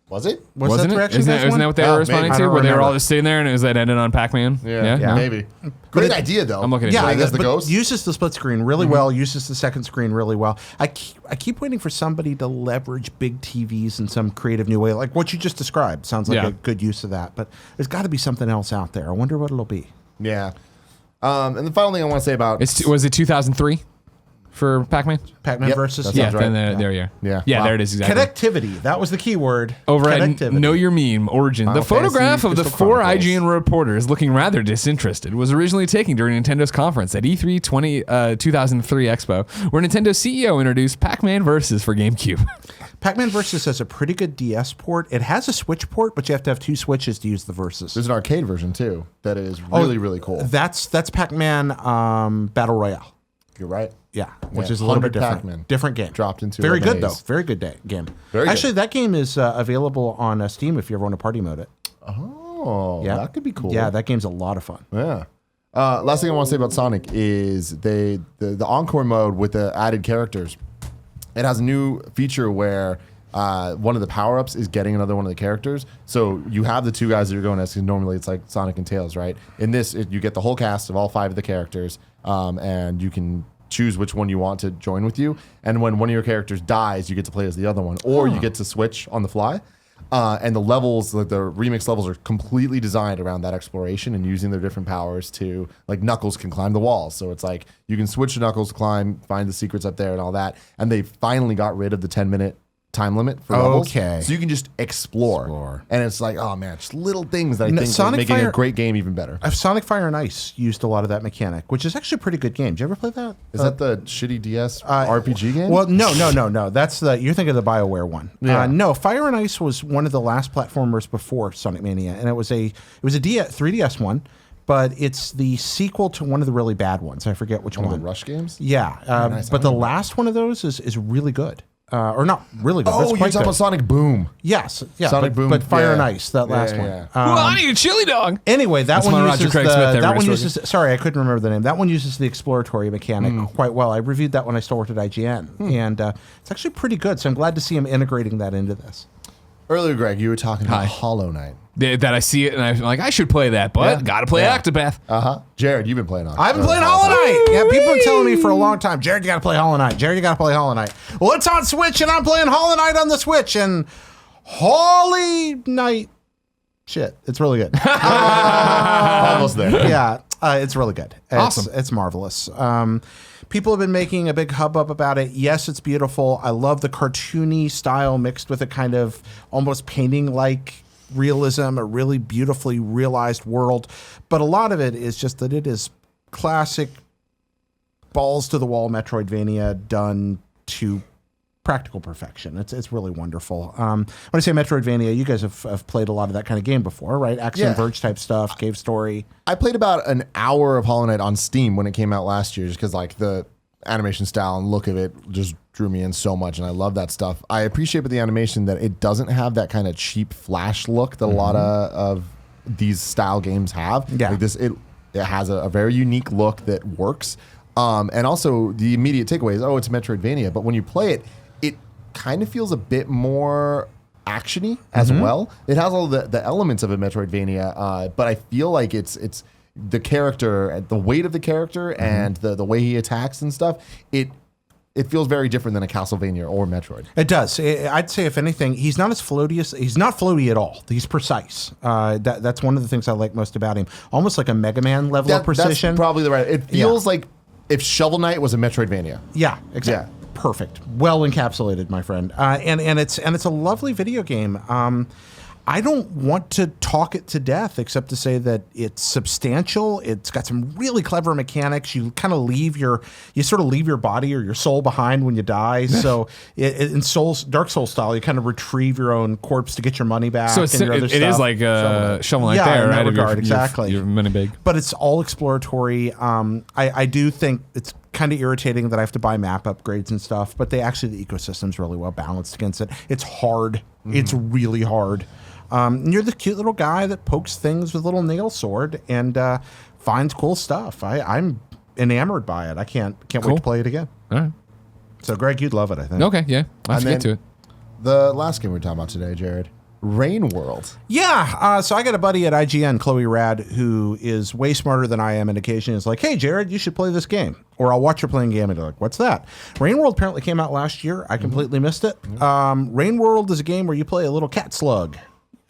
S1: Was it?
S3: that
S2: Wasn't
S3: the
S2: it?
S3: Reaction
S2: Isn't
S3: Guys
S2: that, isn't
S3: one?
S2: that what they
S1: Oh,
S2: were responding
S1: maybe.
S2: to?
S3: I don't
S2: Where they were all
S3: remember.
S2: just sitting there and it was that ended on Pac-Man?
S1: Yeah, maybe. Great idea though.
S2: I'm looking at
S3: Yeah,
S2: it.
S1: Like, as the
S3: but
S1: ghost?
S3: uses the split screen really well. Uses the second screen really well. I keep waiting for somebody to leverage big TVs in some creative new way, like what you just described. Sounds like
S2: Yeah.
S3: a good use of that. But there's got to be something else out there. I wonder what it'll be.
S1: Yeah. And the final thing I want to say about
S2: Was it 2003 for Pac-Man?
S3: Pac-Man
S1: Yep,
S3: versus
S1: that
S2: Yeah,
S1: sounds
S2: then
S1: right.
S2: there you are.
S1: Yeah. Wow.
S2: There it is exactly.
S3: Connectivity. That was the key word.
S2: Over at
S3: Connectivity.
S2: Know Your Meme Origin,
S1: Final
S2: the photograph
S1: Fantasy
S2: of the
S1: Crystal
S2: 4
S1: Chronicles.
S2: IGN reporters looking rather disinterested was originally taken during Nintendo's conference at E3 2003 Expo, where Nintendo CEO introduced Pac-Man Versus for GameCube.
S3: Pac-Man Versus has a pretty good DS port. It has a Switch port, but you have to have 2 Switches to use the Versus.
S1: there's an arcade version too that is really cool.
S3: That's Pac-Man Battle Royale.
S1: You're right.
S3: Yeah, which
S1: Yeah,
S3: is a little bit
S1: 100
S3: different.
S1: Pac-Man.
S3: Different game.
S1: Dropped into
S3: very good
S1: Lebanese.
S3: though. Very good game.
S1: Very good.
S3: Actually, that game is available on Steam if you ever want to party mode it.
S1: Oh,
S3: Yeah,
S1: that could be cool.
S3: Yeah, that game's a lot of fun.
S1: Yeah. Last thing I want to say about Sonic is the Encore mode with the added characters. It has a new feature where one of the power-ups is getting another one of the characters. So you have the 2 guys that you're going as, because normally it's like Sonic and Tails, right? In this, you get the whole cast of all 5 of the characters, and you can choose which one you want to join with you. And when one of your characters dies, you get to play as the other one, or you get to switch on the fly. And the levels, like the remix levels, are completely designed around that exploration and using their different powers to, like, Knuckles can climb the walls. So it's like you can switch to Knuckles to climb, find the secrets up there and all that. And they finally got rid of the 10-minute time limit for levels.
S3: Okay.
S1: So you can just explore. And it's like, oh man, just little things that I think
S3: Sonic
S1: are making
S3: Fire-
S1: a great game even better.
S3: Sonic Fire and Ice used a lot of that mechanic, which is actually a pretty good game. Did you ever play that?
S1: Is that the shitty DS RPG game?
S3: Well, no. That's you're thinking of the BioWare one.
S1: Yeah.
S3: No, Fire and Ice was one of the last platformers before Sonic Mania, and it was a 3DS one, but it's the sequel to one of the really bad ones. I forget which
S1: One
S3: one.
S1: of the Rush games?
S3: Yeah,
S1: nice.
S3: but the last one of those is really good. Or not really good. but
S1: Oh,
S3: it's
S1: you're
S3: quite
S1: talking
S3: good.
S1: about Sonic Boom.
S3: Yes, yeah,
S1: Sonic Boom,
S3: but Fire
S1: yeah.
S3: and Ice, that last
S1: Yeah,
S3: one.
S1: yeah.
S2: Well, I need a chili dog.
S3: Anyway, that
S2: That's
S3: one
S2: my Roger
S3: uses
S2: Craig Smith
S3: that one
S2: Everest
S3: uses. Sorry, I couldn't remember the name. That one uses the exploratory mechanic quite well. I reviewed that when I still worked at IGN, and it's actually pretty good. So I'm glad to see him integrating that into this.
S1: Earlier, Greg, you were talking about
S2: Hi.
S1: Hollow Knight.
S2: That I see it and I'm like, I should play that, but
S1: Yeah.
S2: gotta play
S1: Yeah.
S2: Octopath.
S1: Jared, you've been playing on.
S3: I've been playing Hollow Knight. Yeah, people have been telling me for a long time, Jared, you got to play Hollow Knight. Jared, you got to play Hollow Knight. Well, it's on Switch, and I'm playing Hollow Knight on the Switch, and Holy Knight, shit, it's really good.
S1: Almost there.
S3: Yeah, it's really good.
S2: Awesome.
S3: It's marvelous. People have been making a big hubbub about it. Yes, it's beautiful. I love the cartoony style mixed with a kind of almost painting-like realism, a really beautifully realized world. But a lot of it is just that it is classic balls to the wall Metroidvania done to practical perfection. It's really wonderful. When I say Metroidvania, you guys have played a lot of that kind of game before, right? Axiom Verge type stuff, Cave Story.
S1: I played about an hour of Hollow Knight on Steam when it came out last year, just because like the animation style and look of it just drew me in so much, and I love that stuff. I appreciate with the animation that it doesn't have that kind of cheap flash look that a lot of these style games have.
S3: Yeah.
S1: Like this, it has a very unique look that works. And also the immediate takeaway is, it's Metroidvania, but when you play it, it kind of feels a bit more actiony as well. It has all the elements of a Metroidvania, but I feel like it's the character, the weight of the character, and the way he attacks and stuff. It feels very different than a Castlevania or Metroid.
S3: It does. I'd say, if anything, he's not as floaty. He's not floaty at all. He's precise. That's one of the things I like most about him. Almost like a Mega Man level of precision.
S1: That's probably the right. It feels like if Shovel Knight was a Metroidvania.
S3: Yeah, exactly.
S1: Yeah.
S3: Perfect. Well encapsulated, my friend. And it's a lovely video game. I don't want to talk it to death, except to say that it's substantial. It's got some really clever mechanics. You kind of sort of leave your body or your soul behind when you die. So in Dark Souls style, you kind of retrieve your own corpse to get your money back.
S2: So it is like Shovel Knight there,
S3: in that
S2: right?
S3: regard, exactly.
S2: Your money big.
S3: But it's all exploratory. I do think it's kind of irritating that I have to buy map upgrades and stuff, but the ecosystem's really well balanced against it. It's hard. It's really hard. You're the cute little guy that pokes things with a little nail sword and finds cool stuff. I'm enamored by it. I can't wait to play it again.
S2: All right.
S3: So, Greg, you'd love it, I think.
S2: Okay, yeah. I'll have to get to it.
S1: The last game we're talking about today, Jared, Rain World.
S3: Yeah. So I got a buddy at IGN, Chloe Rad, who is way smarter than I am, and occasionally is like, hey, Jared, you should play this game. Or I'll watch you playing a game and they're like, what's that? Rain World apparently came out last year. I completely missed it. Rain World is a game where you play a little cat slug.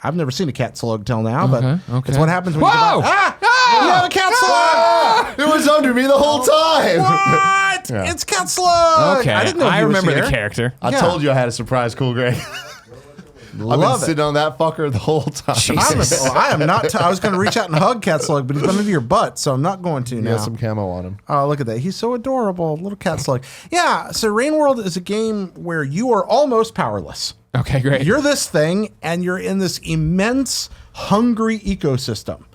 S3: I've never seen a cat slug till now, but it's what happens when you get you have a cat slug!
S1: It was under me the whole time.
S3: What?
S1: Yeah.
S3: It's cat slug!
S2: Okay,
S3: I didn't know
S2: I
S3: he was
S2: remember
S3: here.
S2: the character.
S1: I told you I had a surprise, Cool Greg. I've been sitting on that fucker the whole time.
S3: I am not. I was going to reach out and hug cat slug, but he's been into your butt, so I'm not going to
S1: He
S3: now.
S1: has some camo on him.
S3: Oh, look at that. He's so adorable. Little cat slug. Yeah, so Rain World is a game where you are almost powerless.
S2: Okay, great.
S3: You're this thing, and you're in this immense, hungry ecosystem.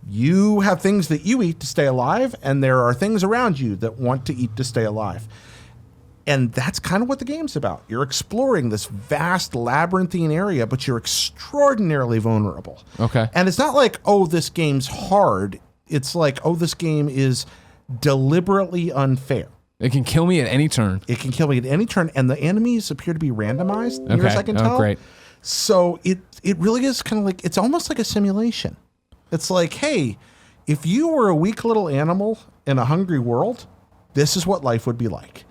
S3: You have things that you eat to stay alive, and there are things around you that want to eat to stay alive. And that's kind of what the game's about. You're exploring this vast labyrinthine area, but you're extraordinarily vulnerable.
S2: Okay.
S3: And it's not like, oh, this game's hard. It's like, oh, this game is deliberately unfair.
S2: It can kill me at any turn.
S3: It can kill me at any turn, and the enemies appear to be randomized, near as I can tell.
S2: Great.
S3: So it really is kind of like, it's almost like a simulation. It's like, hey, if you were a weak little animal in a hungry world, this is what life would be like.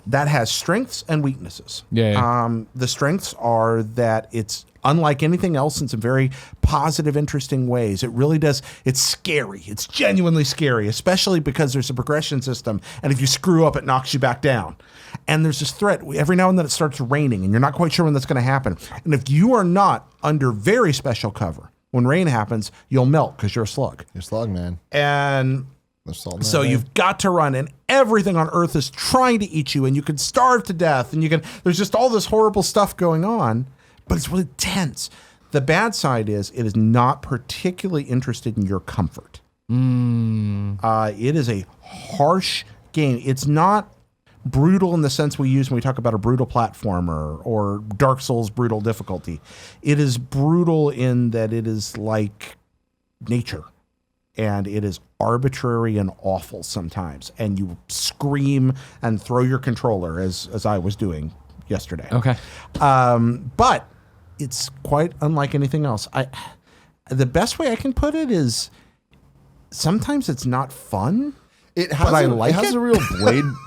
S3: That has strengths and weaknesses.
S2: Yeah.
S3: The strengths are that it's unlike anything else in some very positive, interesting ways. It really does. It's scary. It's genuinely scary, especially because there's a progression system. And if you screw up, it knocks you back down. And there's this threat. Every now and then it starts raining, and you're not quite sure when that's going to happen. And if you are not under very special cover, when rain happens, you'll melt because you're a slug.
S1: You're a slug, man.
S3: And so you've got to run, and everything on Earth is trying to eat you, and you can starve to death, and there's just all this horrible stuff going on, but it's really tense. The bad side is it is not particularly interested in your comfort. It is a harsh game. It's not brutal in the sense we use when we talk about a brutal platformer or Dark Souls brutal difficulty. It is brutal in that it is like nature. And it is arbitrary and awful sometimes. And you scream and throw your controller, as I was doing yesterday.
S2: Okay.
S3: But it's quite unlike anything else. The best way I can put it is sometimes it's not fun.
S1: It has, it has a real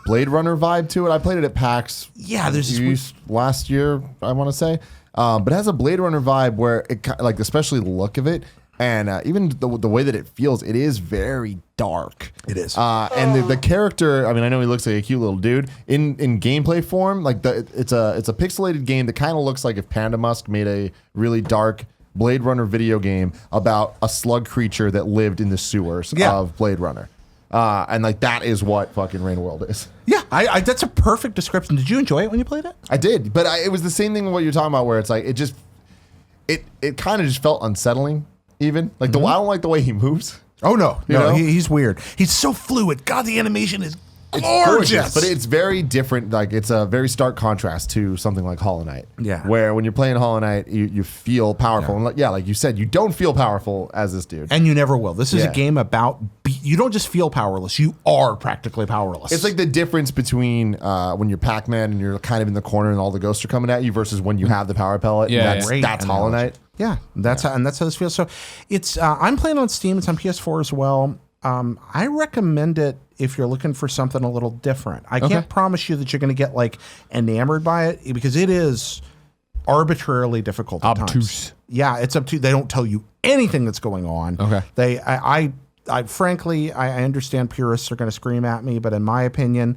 S1: Blade Runner vibe to it. I played it at PAX.
S3: Yeah, there's this
S1: last year, I want to say. But it has a Blade Runner vibe where it, like, especially the look of it. And even the way that it feels, it is very dark.
S3: It is.
S1: And the character, I mean, I know he looks like a cute little dude. In gameplay form, like it's a pixelated game that kind of looks like if Panda Musk made a really dark Blade Runner video game about a slug creature that lived in the sewers of Blade Runner. And like that is what fucking Rain World is.
S3: Yeah, I that's a perfect description. Did you enjoy it when you played it?
S1: I did, but it was the same thing with what you're talking about, where it's like it kind of just felt unsettling. Even like I don't like the way he moves.
S3: Oh no,
S1: You know?
S3: he's weird. He's so fluid. God, the animation is
S1: It's
S3: gorgeous.
S1: but it's very different. Like it's a very stark contrast to something like Hollow Knight.
S3: Yeah.
S1: Where when you're playing Hollow Knight, you feel powerful. And like you said, you don't feel powerful as this dude.
S3: And you never will. This is
S1: Yeah.
S3: a game about you don't just feel powerless. You are practically powerless.
S1: It's like the difference between when you're Pac-Man and you're kind of in the corner and all the ghosts are coming at you versus when you have the power pellet.
S2: Yeah,
S1: and
S2: yeah.
S1: that's Hollow Knight.
S3: Yeah, that's how this feels. So it's I'm playing on Steam. It's on PS4 as well. I recommend it if you're looking for something a little different. I can't promise you that you're going to get like enamored by it because it is arbitrarily difficult at
S2: Obtuse.
S3: times. Yeah, it's obtuse. They don't tell you anything that's going on.
S2: Okay.
S3: I frankly, I understand purists are going to scream at me, but in my opinion,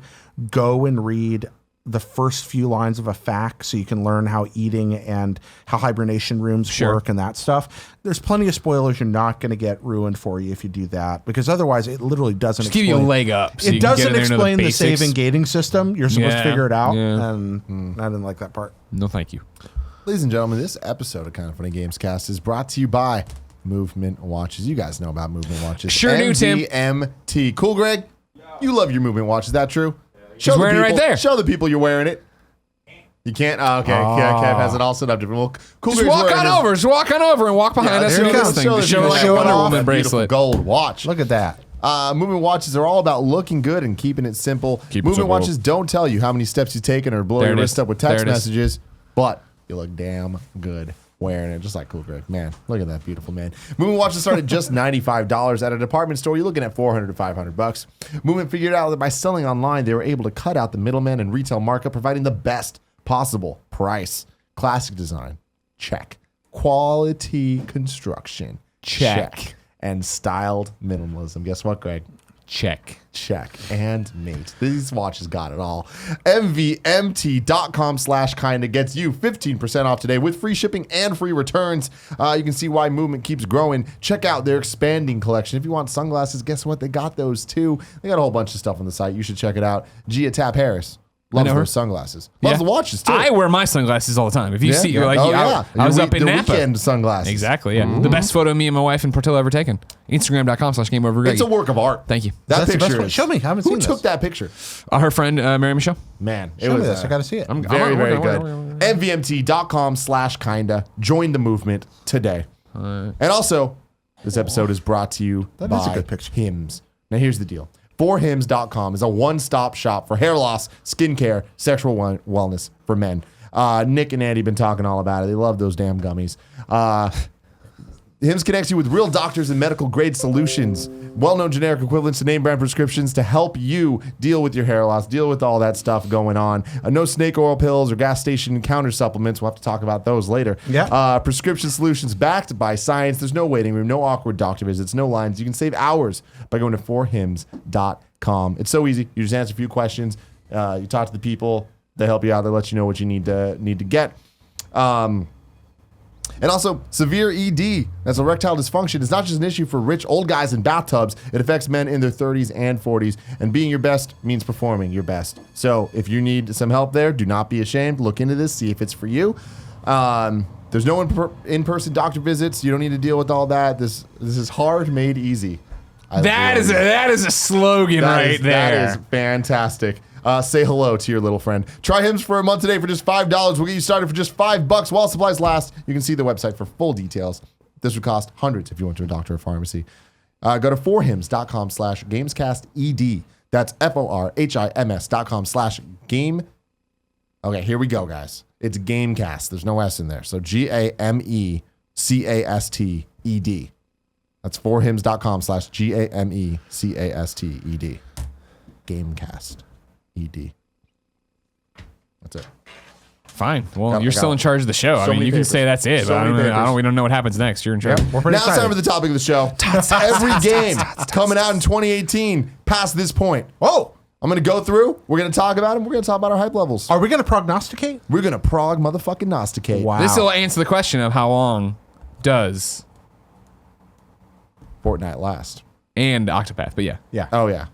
S3: go and read the first few lines of a fact so you can learn how eating and how hibernation rooms work and that stuff. There's plenty of spoilers you're not going to get ruined for you if you do that, because otherwise it literally doesn't
S2: Just give you a leg up. So
S3: it
S2: you can get
S3: doesn't
S2: in there and know
S3: explain the
S2: basics.
S3: save and gating system. You're supposed to
S2: Yeah,
S3: figure it out,
S2: yeah.
S3: and I didn't like that part.
S2: No, thank you.
S1: Ladies and gentlemen, this episode of Kind of Funny Gamescast is brought to you by Movement Watches. You guys know about Movement Watches.
S2: Sure do, Tim.
S1: MVMT. Cool, Greg? You love your Movement Watch. Is that true? Show the
S2: wearing it right
S1: people-
S2: there.
S1: Show the people you're wearing it. You can't? Oh, okay. Yeah, Kev has it all set up. Well, cool.
S2: Just walk on over. Just walk on over and walk behind us
S3: there
S2: and
S3: you
S2: do
S3: go.
S2: this thing. To show
S1: people
S2: like
S1: that
S2: a Wonder
S1: off
S2: Woman
S1: that beautiful
S2: bracelet.
S1: gold watch.
S3: Look at that.
S1: Movement watches are all about looking good and keeping it simple.
S2: Keep it
S1: Movement
S2: simple.
S1: watches don't tell you how many steps you've taken or blow
S2: There
S1: your
S2: it
S1: wrist
S2: is.
S1: up with
S2: There
S1: text
S2: it is.
S1: messages, but you look damn good wearing it, just like Cool Greg. Man, look at that beautiful man. Movement watches start at just $95 at a department store. You're looking at $400 to $500. Movement figured out that by selling online, they were able to cut out the middleman and retail markup, providing the best possible price. Classic design, check. Quality construction,
S2: Check.
S1: And styled minimalism. Guess what, Greg?
S2: Check.
S1: Check. And mate, these watches got it all. MVMT.com/kinda gets you 15% off today with free shipping and free returns. You can see why Movement keeps growing. Check out their expanding collection. If you want sunglasses, guess what? They got those too. They got a whole bunch of stuff on the site. You should check it out. Gia Tap Harris loves
S2: know her.
S1: those sunglasses. Loves the watches too.
S2: I wear my sunglasses all the time. If you see,
S1: Yeah.
S2: like,
S1: Oh,
S2: I
S1: yeah.
S2: was
S1: Your
S2: up in
S1: the
S2: Napa.
S1: weekend sunglasses.
S2: Exactly, yeah. The best photo of me and my wife in Portillo ever taken. Instagram.com/GameOverGreggy.
S1: It's a work of art.
S2: Thank you.
S1: That
S3: That's the best
S1: picture
S3: one.
S1: is.
S3: Show me. I haven't
S1: Who
S3: seen
S1: took
S3: this.
S1: that picture?
S2: Her friend, Mary Michelle.
S1: Man, it
S3: Show me
S1: was
S3: this. I got to see it.
S1: very, very
S2: I'm-
S1: good. MVMT.com/kinda. Join the movement today. And also, this episode is brought to you
S3: That
S1: by
S3: is a good picture.
S1: Hims. Now, here's the deal. Forhims.com is a one-stop shop for hair loss, skincare, sexual wellness for men. Nick and Andy have been talking all about it. They love those damn gummies. Hims connects you with real doctors and medical grade solutions, well-known generic equivalents to name brand prescriptions to help you deal with your hair loss, deal with all that stuff going on. No snake oil pills or gas station counter supplements. We'll have to talk about those later.
S3: Yeah.
S1: Prescription solutions backed by science. There's no waiting room, no awkward doctor visits, no lines. You can save hours by going to forhims.com. It's so easy. You just answer a few questions. You talk to the people. They help you out. They let you know what you need to get. And also, severe ED, that's erectile dysfunction, is not just an issue for rich old guys in bathtubs. It affects men in their 30s and 40s. And being your best means performing your best. So if you need some help there, do not be ashamed. Look into this, see if it's for you. There's no in-person doctor visits. You don't need to deal with all that. This is hard made easy.
S2: That is a slogan right there.
S1: That is fantastic. Say hello to your little friend. Try Hims for a month today for just $5. We'll get you started for just $5 while supplies last. You can see the website for full details. This would cost hundreds if you went to a doctor or pharmacy. Go to forhims.com/gamescasted. That's forhims.com/game. Okay, here we go, guys. It's Gamecast. There's no S in there. So GAMECASTED. That's forhims.com/GAMECASTED. Gamecast. ED. That's it.
S2: Fine. Well,
S1: Got-
S2: you're
S1: I
S2: still
S1: got
S2: in charge of the show. I mean,
S1: many
S2: you can
S1: papers.
S2: say that's it,
S1: So
S2: but
S1: many papers.
S2: we don't know what happens next. You're in charge.
S3: We're pretty
S1: Now it's time
S3: excited.
S1: for the topic of the show. Every game coming out in 2018 past this point.
S3: Oh,
S1: I'm going to go through. We're going to talk about them. We're going to talk about our hype levels.
S3: are we going to prognosticate?
S1: We're going to prog motherfucking Gnosticate.
S3: Wow.
S2: This will answer the question of how long does
S1: Fortnite last.
S2: and Octopath. But yeah,
S3: Yeah.
S1: Oh yeah.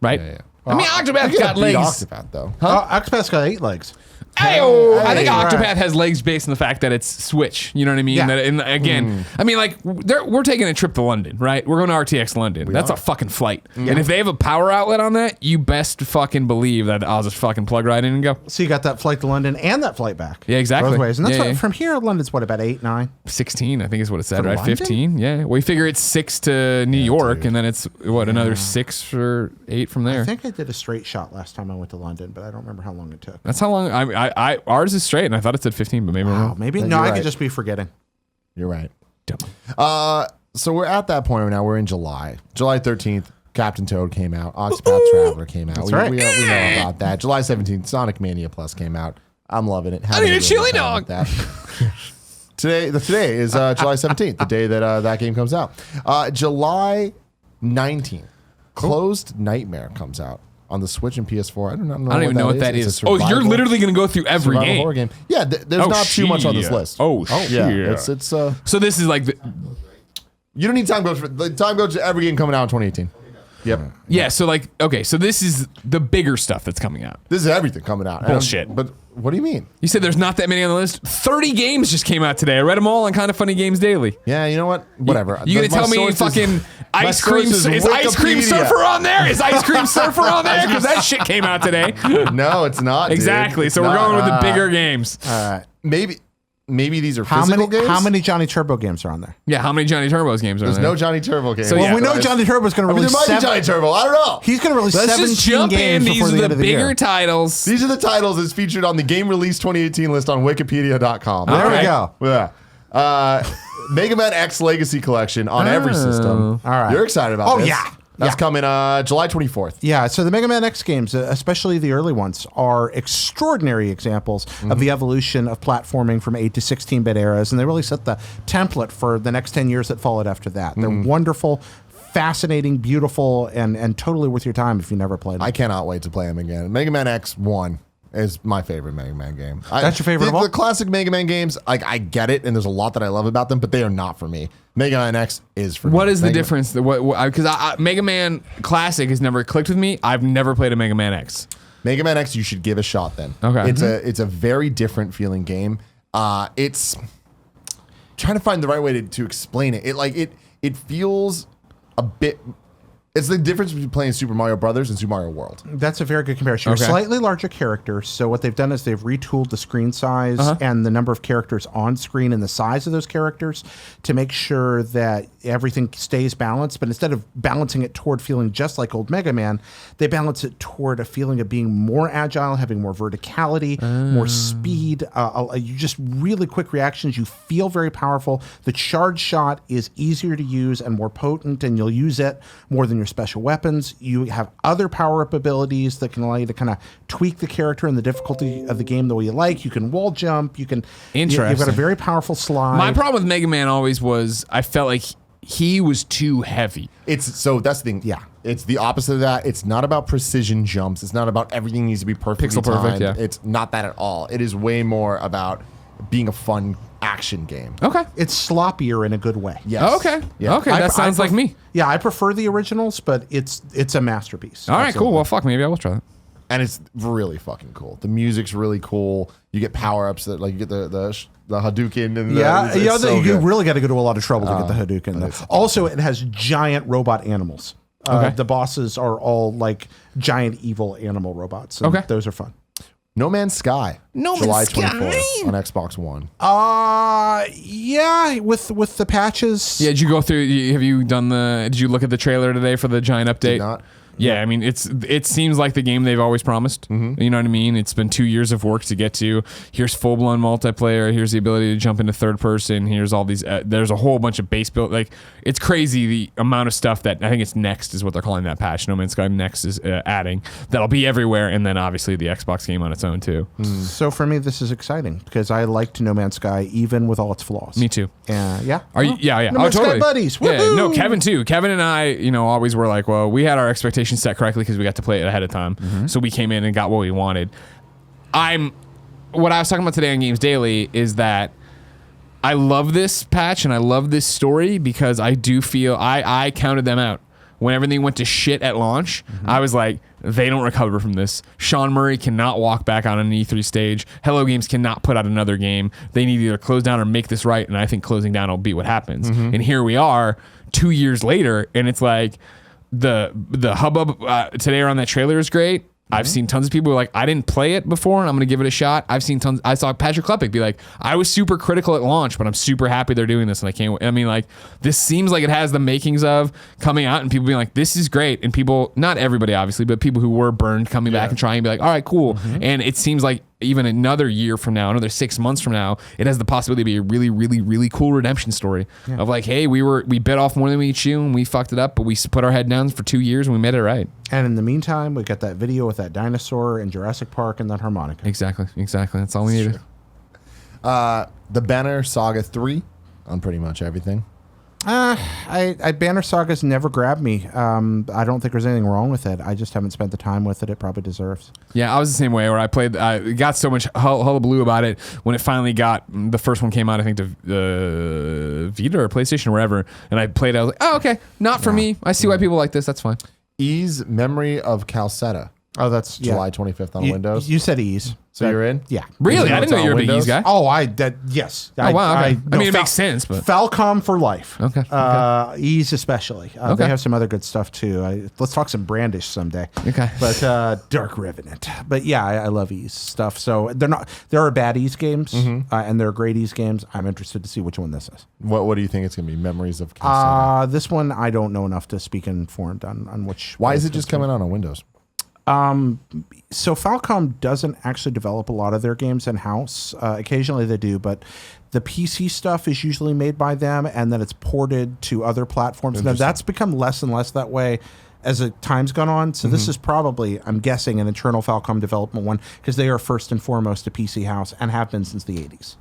S2: right.
S1: Yeah.
S2: I mean, Octopath
S1: You
S2: got
S1: gotta beat
S2: legs.
S1: Octopath though.
S3: Octopath's got 8 legs.
S2: Ayo! I think
S3: Hey,
S2: Octopath
S3: right.
S2: has legs based on the fact that it's Switch. You know what I mean?
S3: Yeah.
S2: That, and again, I mean, like we're taking a trip to London, right? We're going to RTX London. That's
S1: are.
S2: a fucking flight. And if they have a power outlet on that, you best fucking believe that I'll just fucking plug right in and go.
S3: So you got that flight to London and that flight back.
S2: Yeah, exactly.
S3: Both ways. And that's
S2: Yeah,
S3: what,
S2: yeah.
S3: from here, London's what, about 8, 9?
S2: 16, I think is what it said,
S3: For
S2: right?
S3: London?
S2: 15. Yeah. We figure it's 6 to New York,
S1: dude.
S2: and then it's what another 6 or 8 from there.
S3: I think I did a straight shot last time I went to London, but I don't remember how long it took.
S2: That's how long. I ours is straight, and I thought it said 15, but maybe I'm
S3: Oh,
S2: wrong.
S3: maybe.
S1: You're
S3: No, I
S1: right.
S3: could just be forgetting.
S1: You're right.
S2: Dumb.
S1: So we're at that point right now. We're in July. July 13th, Captain Toad came out. Octopath Traveler came out.
S3: That's
S1: we,
S3: right.
S1: we know about that. July 17th, Sonic Mania Plus came out. I'm loving it.
S2: I need a chili dog.
S1: That. Today is July 17th, the day that that game comes out. July 19th, Closed Nightmare comes out on the Switch and PS4. I don't even know what that
S2: is.
S1: It's a
S2: Oh, you're
S1: survival-
S2: literally going to go through every
S1: survival
S2: game.
S1: horror game. Yeah, there's not too much on this
S2: shit.
S1: list.
S2: Oh, shit.
S1: Yeah, it's
S2: So this is like the,
S1: you don't need time codes for the time codes to every game coming out in 2018. Yep.
S2: yeah. So like, okay, so this is the bigger stuff that's coming out.
S1: This is everything coming out.
S2: Bullshit.
S1: But what do you mean?
S2: You said there's not that many on the list. 30 games just came out today. I read them all on Kind of Funny Games Daily.
S1: Yeah, you know what? Whatever.
S2: You gonna
S1: My
S2: tell me
S1: source is-
S2: fucking
S1: my
S2: Ice Cream?
S1: source
S2: Is Ice Cream
S1: Wikipedia.
S2: Surfer on there? Is Ice Cream Surfer on there? Because that shit came out today.
S1: No, it's not. dude.
S2: Exactly.
S1: It's
S2: So we're
S1: not.
S2: going with the bigger games.
S3: All right.
S1: Maybe these are
S3: How
S1: physical
S3: many,
S1: games.
S3: how many Johnny Turbo games are on there?
S2: Yeah. How many Johnny Turbo's games are
S1: There's
S2: there?
S1: no Johnny Turbo games.
S2: So,
S3: Well,
S2: yeah,
S3: we know
S1: guys.
S3: Johnny Turbo's going to
S1: I mean,
S3: release
S1: there might be
S3: 7.
S1: Johnny Turbo. I don't know.
S3: He's going to release
S2: Let's
S3: 17
S2: just jump in.
S3: games
S2: These
S3: before
S2: are
S3: the
S2: the
S3: end of the
S2: bigger
S3: year.
S2: titles.
S1: These are the titles that's featured on the Game Release 2018 list on Wikipedia.com.
S3: There we
S2: right.
S3: go.
S1: Yeah. Mega Man X Legacy Collection on every system.
S3: All right.
S1: You're excited about
S3: Oh,
S1: this.
S3: yeah.
S1: That's
S3: Yeah.
S1: coming July 24th.
S3: Yeah, so the Mega Man X games, especially the early ones, are extraordinary examples of the evolution of platforming from 8 to 16-bit eras, and they really set the template for the next 10 years that followed after that. They're wonderful, fascinating, beautiful, and totally worth your time if you never played them.
S1: I cannot wait to play them again. Mega Man X1 is my favorite Mega Man game.
S3: That's your favorite of all?
S1: The classic Mega Man games, like I get it, and there's a lot that I love about them, but they are not for me. Mega Man X is for me.
S2: What is the
S1: Mega-
S2: difference? Because Mega Man Classic has never clicked with me. I've never played a Mega Man X.
S1: Mega Man X, you should give a shot then.
S2: Okay.
S1: It's a very different feeling game. It's trying to find the right way to explain it. It feels a bit. It's the difference between playing Super Mario Brothers and Super Mario World.
S3: That's a very good comparison.
S2: Okay.
S3: Slightly larger characters. So what they've done is they've retooled the screen size and the number of characters on screen and the size of those characters to make sure that everything stays balanced. But instead of balancing it toward feeling just like old Mega Man, they balance it toward a feeling of being more agile, having more verticality, more speed. You just really quick reactions. You feel very powerful. The charge shot is easier to use and more potent, and you'll use it more than your special weapons. You have other power-up abilities that can allow you to kind of tweak the character and the difficulty of the game the way you like. You can wall jump. You can. You've got a
S2: Interesting.
S3: very powerful slide.
S2: My problem with Mega Man always was I felt like he was too heavy.
S1: That's the thing.
S3: Yeah.
S1: It's the opposite of that. It's not about precision jumps. It's not about everything needs to be perfectly
S2: Pixel perfect,
S1: timed.
S2: yeah.
S1: It's not that at all. It is way more about being a fun action game.
S2: Okay.
S3: It's sloppier in a good way.
S1: Yes.
S2: Oh, okay.
S1: Yeah.
S2: Okay. That sounds like me.
S3: Yeah, I prefer the originals, but it's a masterpiece.
S2: All right. Cool.
S3: Absolutely.
S2: Well, fuck. Maybe I will try that.
S1: And it's really fucking cool. The music's really cool. You get power ups that like you get the Hadouken and
S3: Yeah,
S1: it's so
S3: you
S1: good.
S3: really got to go to a lot of trouble to get the Hadouken. though. Also, it has giant robot animals.
S2: Okay.
S3: The bosses are all like giant evil animal robots. And
S2: Okay.
S3: those are fun.
S1: No Man's Sky.
S2: No Man's
S1: July
S2: Sky.
S1: 24th on Xbox One.
S3: Yeah, with the patches.
S2: Yeah. Did you go through? Have you done the? Did you look at the trailer today for the giant update?
S1: Did not.
S2: Yeah, I mean, it seems like the game they've always promised.
S1: Mm-hmm.
S2: You know what I mean? It's been 2 years of work to get to. Here's full-blown multiplayer. Here's the ability to jump into third person. Here's all these. There's a whole bunch of base build. Like, it's crazy the amount of stuff that I think it's Next is what they're calling that patch. No Man's Sky Next is adding. That'll be everywhere, and then obviously the Xbox game on its own too.
S3: So for me, this is exciting because I liked No Man's Sky even with all its flaws.
S2: Me too.
S3: Yeah.
S2: Are you? Yeah.
S3: No Man's Sky buddies.
S2: Yeah. No,
S3: Woohoo!
S2: Kevin too. Kevin and I, always were like, well, we had our expectations set correctly because we got to play it ahead of time. So we came in and got what we wanted. What I was talking about today on Games Daily is that I love this patch and I love this story because I do feel I counted them out. when everything went to shit at launch, I was like, they don't recover from this. Sean Murray cannot walk back on an E3 stage. Hello Games cannot put out another game. They need to either close down or make this right, and I think closing down will be what happens. And here we are 2 years later, and it's like the hubbub today around that trailer is great. I've seen tons of people who are like, I didn't play it before and I'm going to give it a shot. I saw Patrick Klepek be like, I was super critical at launch, but I'm super happy they're doing this and I can't wait. I mean, like, this seems like it has the makings of coming out and people being like, this is great. And people, not everybody obviously, but people who were burned coming back and trying to be like, all right, cool. And it seems like even another year from now, another 6 months from now, it has the possibility to be a really, really, really cool redemption story of like, hey, we bit off more than we chew and we fucked it up, but we put our head down for 2 years and we made it right.
S3: And in the meantime, we got that video with that dinosaur in Jurassic Park and that harmonica.
S2: Exactly. That's all we needed.
S1: The Banner Saga 3 on pretty much everything.
S3: Banner Saga's never grabbed me. I don't think there's anything wrong with it. I just haven't spent the time with it. It probably deserves.
S2: Yeah, I was the same way where I got so much hullabaloo about it when it finally the first one came out, I think to Vita or PlayStation or wherever, and I played it. I was like, oh, okay, not for me. I see why people like this. That's fine.
S1: Ease Memory of Calcetta.
S3: Oh, that's
S1: July 25th on Windows.
S3: You said Ease.
S1: So you're in?
S3: Yeah.
S2: Really? I didn't know you were a big Ease guy.
S3: Oh, yes.
S2: Oh, wow. Okay. I mean, it makes sense, but
S3: Falcom for life.
S2: Okay.
S3: Ease especially. They have some other good stuff too. Let's talk some Brandish someday.
S2: Okay.
S3: But Dark Revenant. But yeah, I love Ease stuff. So there are bad Ease games and there are great Ease games. I'm interested to see which one this is.
S1: What do you think it's going to be? Memories of Calcetta?
S3: This one I don't know enough to speak informed on which.
S1: Why is it just coming out on Windows?
S3: So Falcom doesn't actually develop a lot of their games in-house. Occasionally they do, but the PC stuff is usually made by them and then it's ported to other platforms. Now that's become less and less that way as time's gone on. So this is probably, I'm guessing, an internal Falcom development one because they are first and foremost a PC house and have been since the 80s.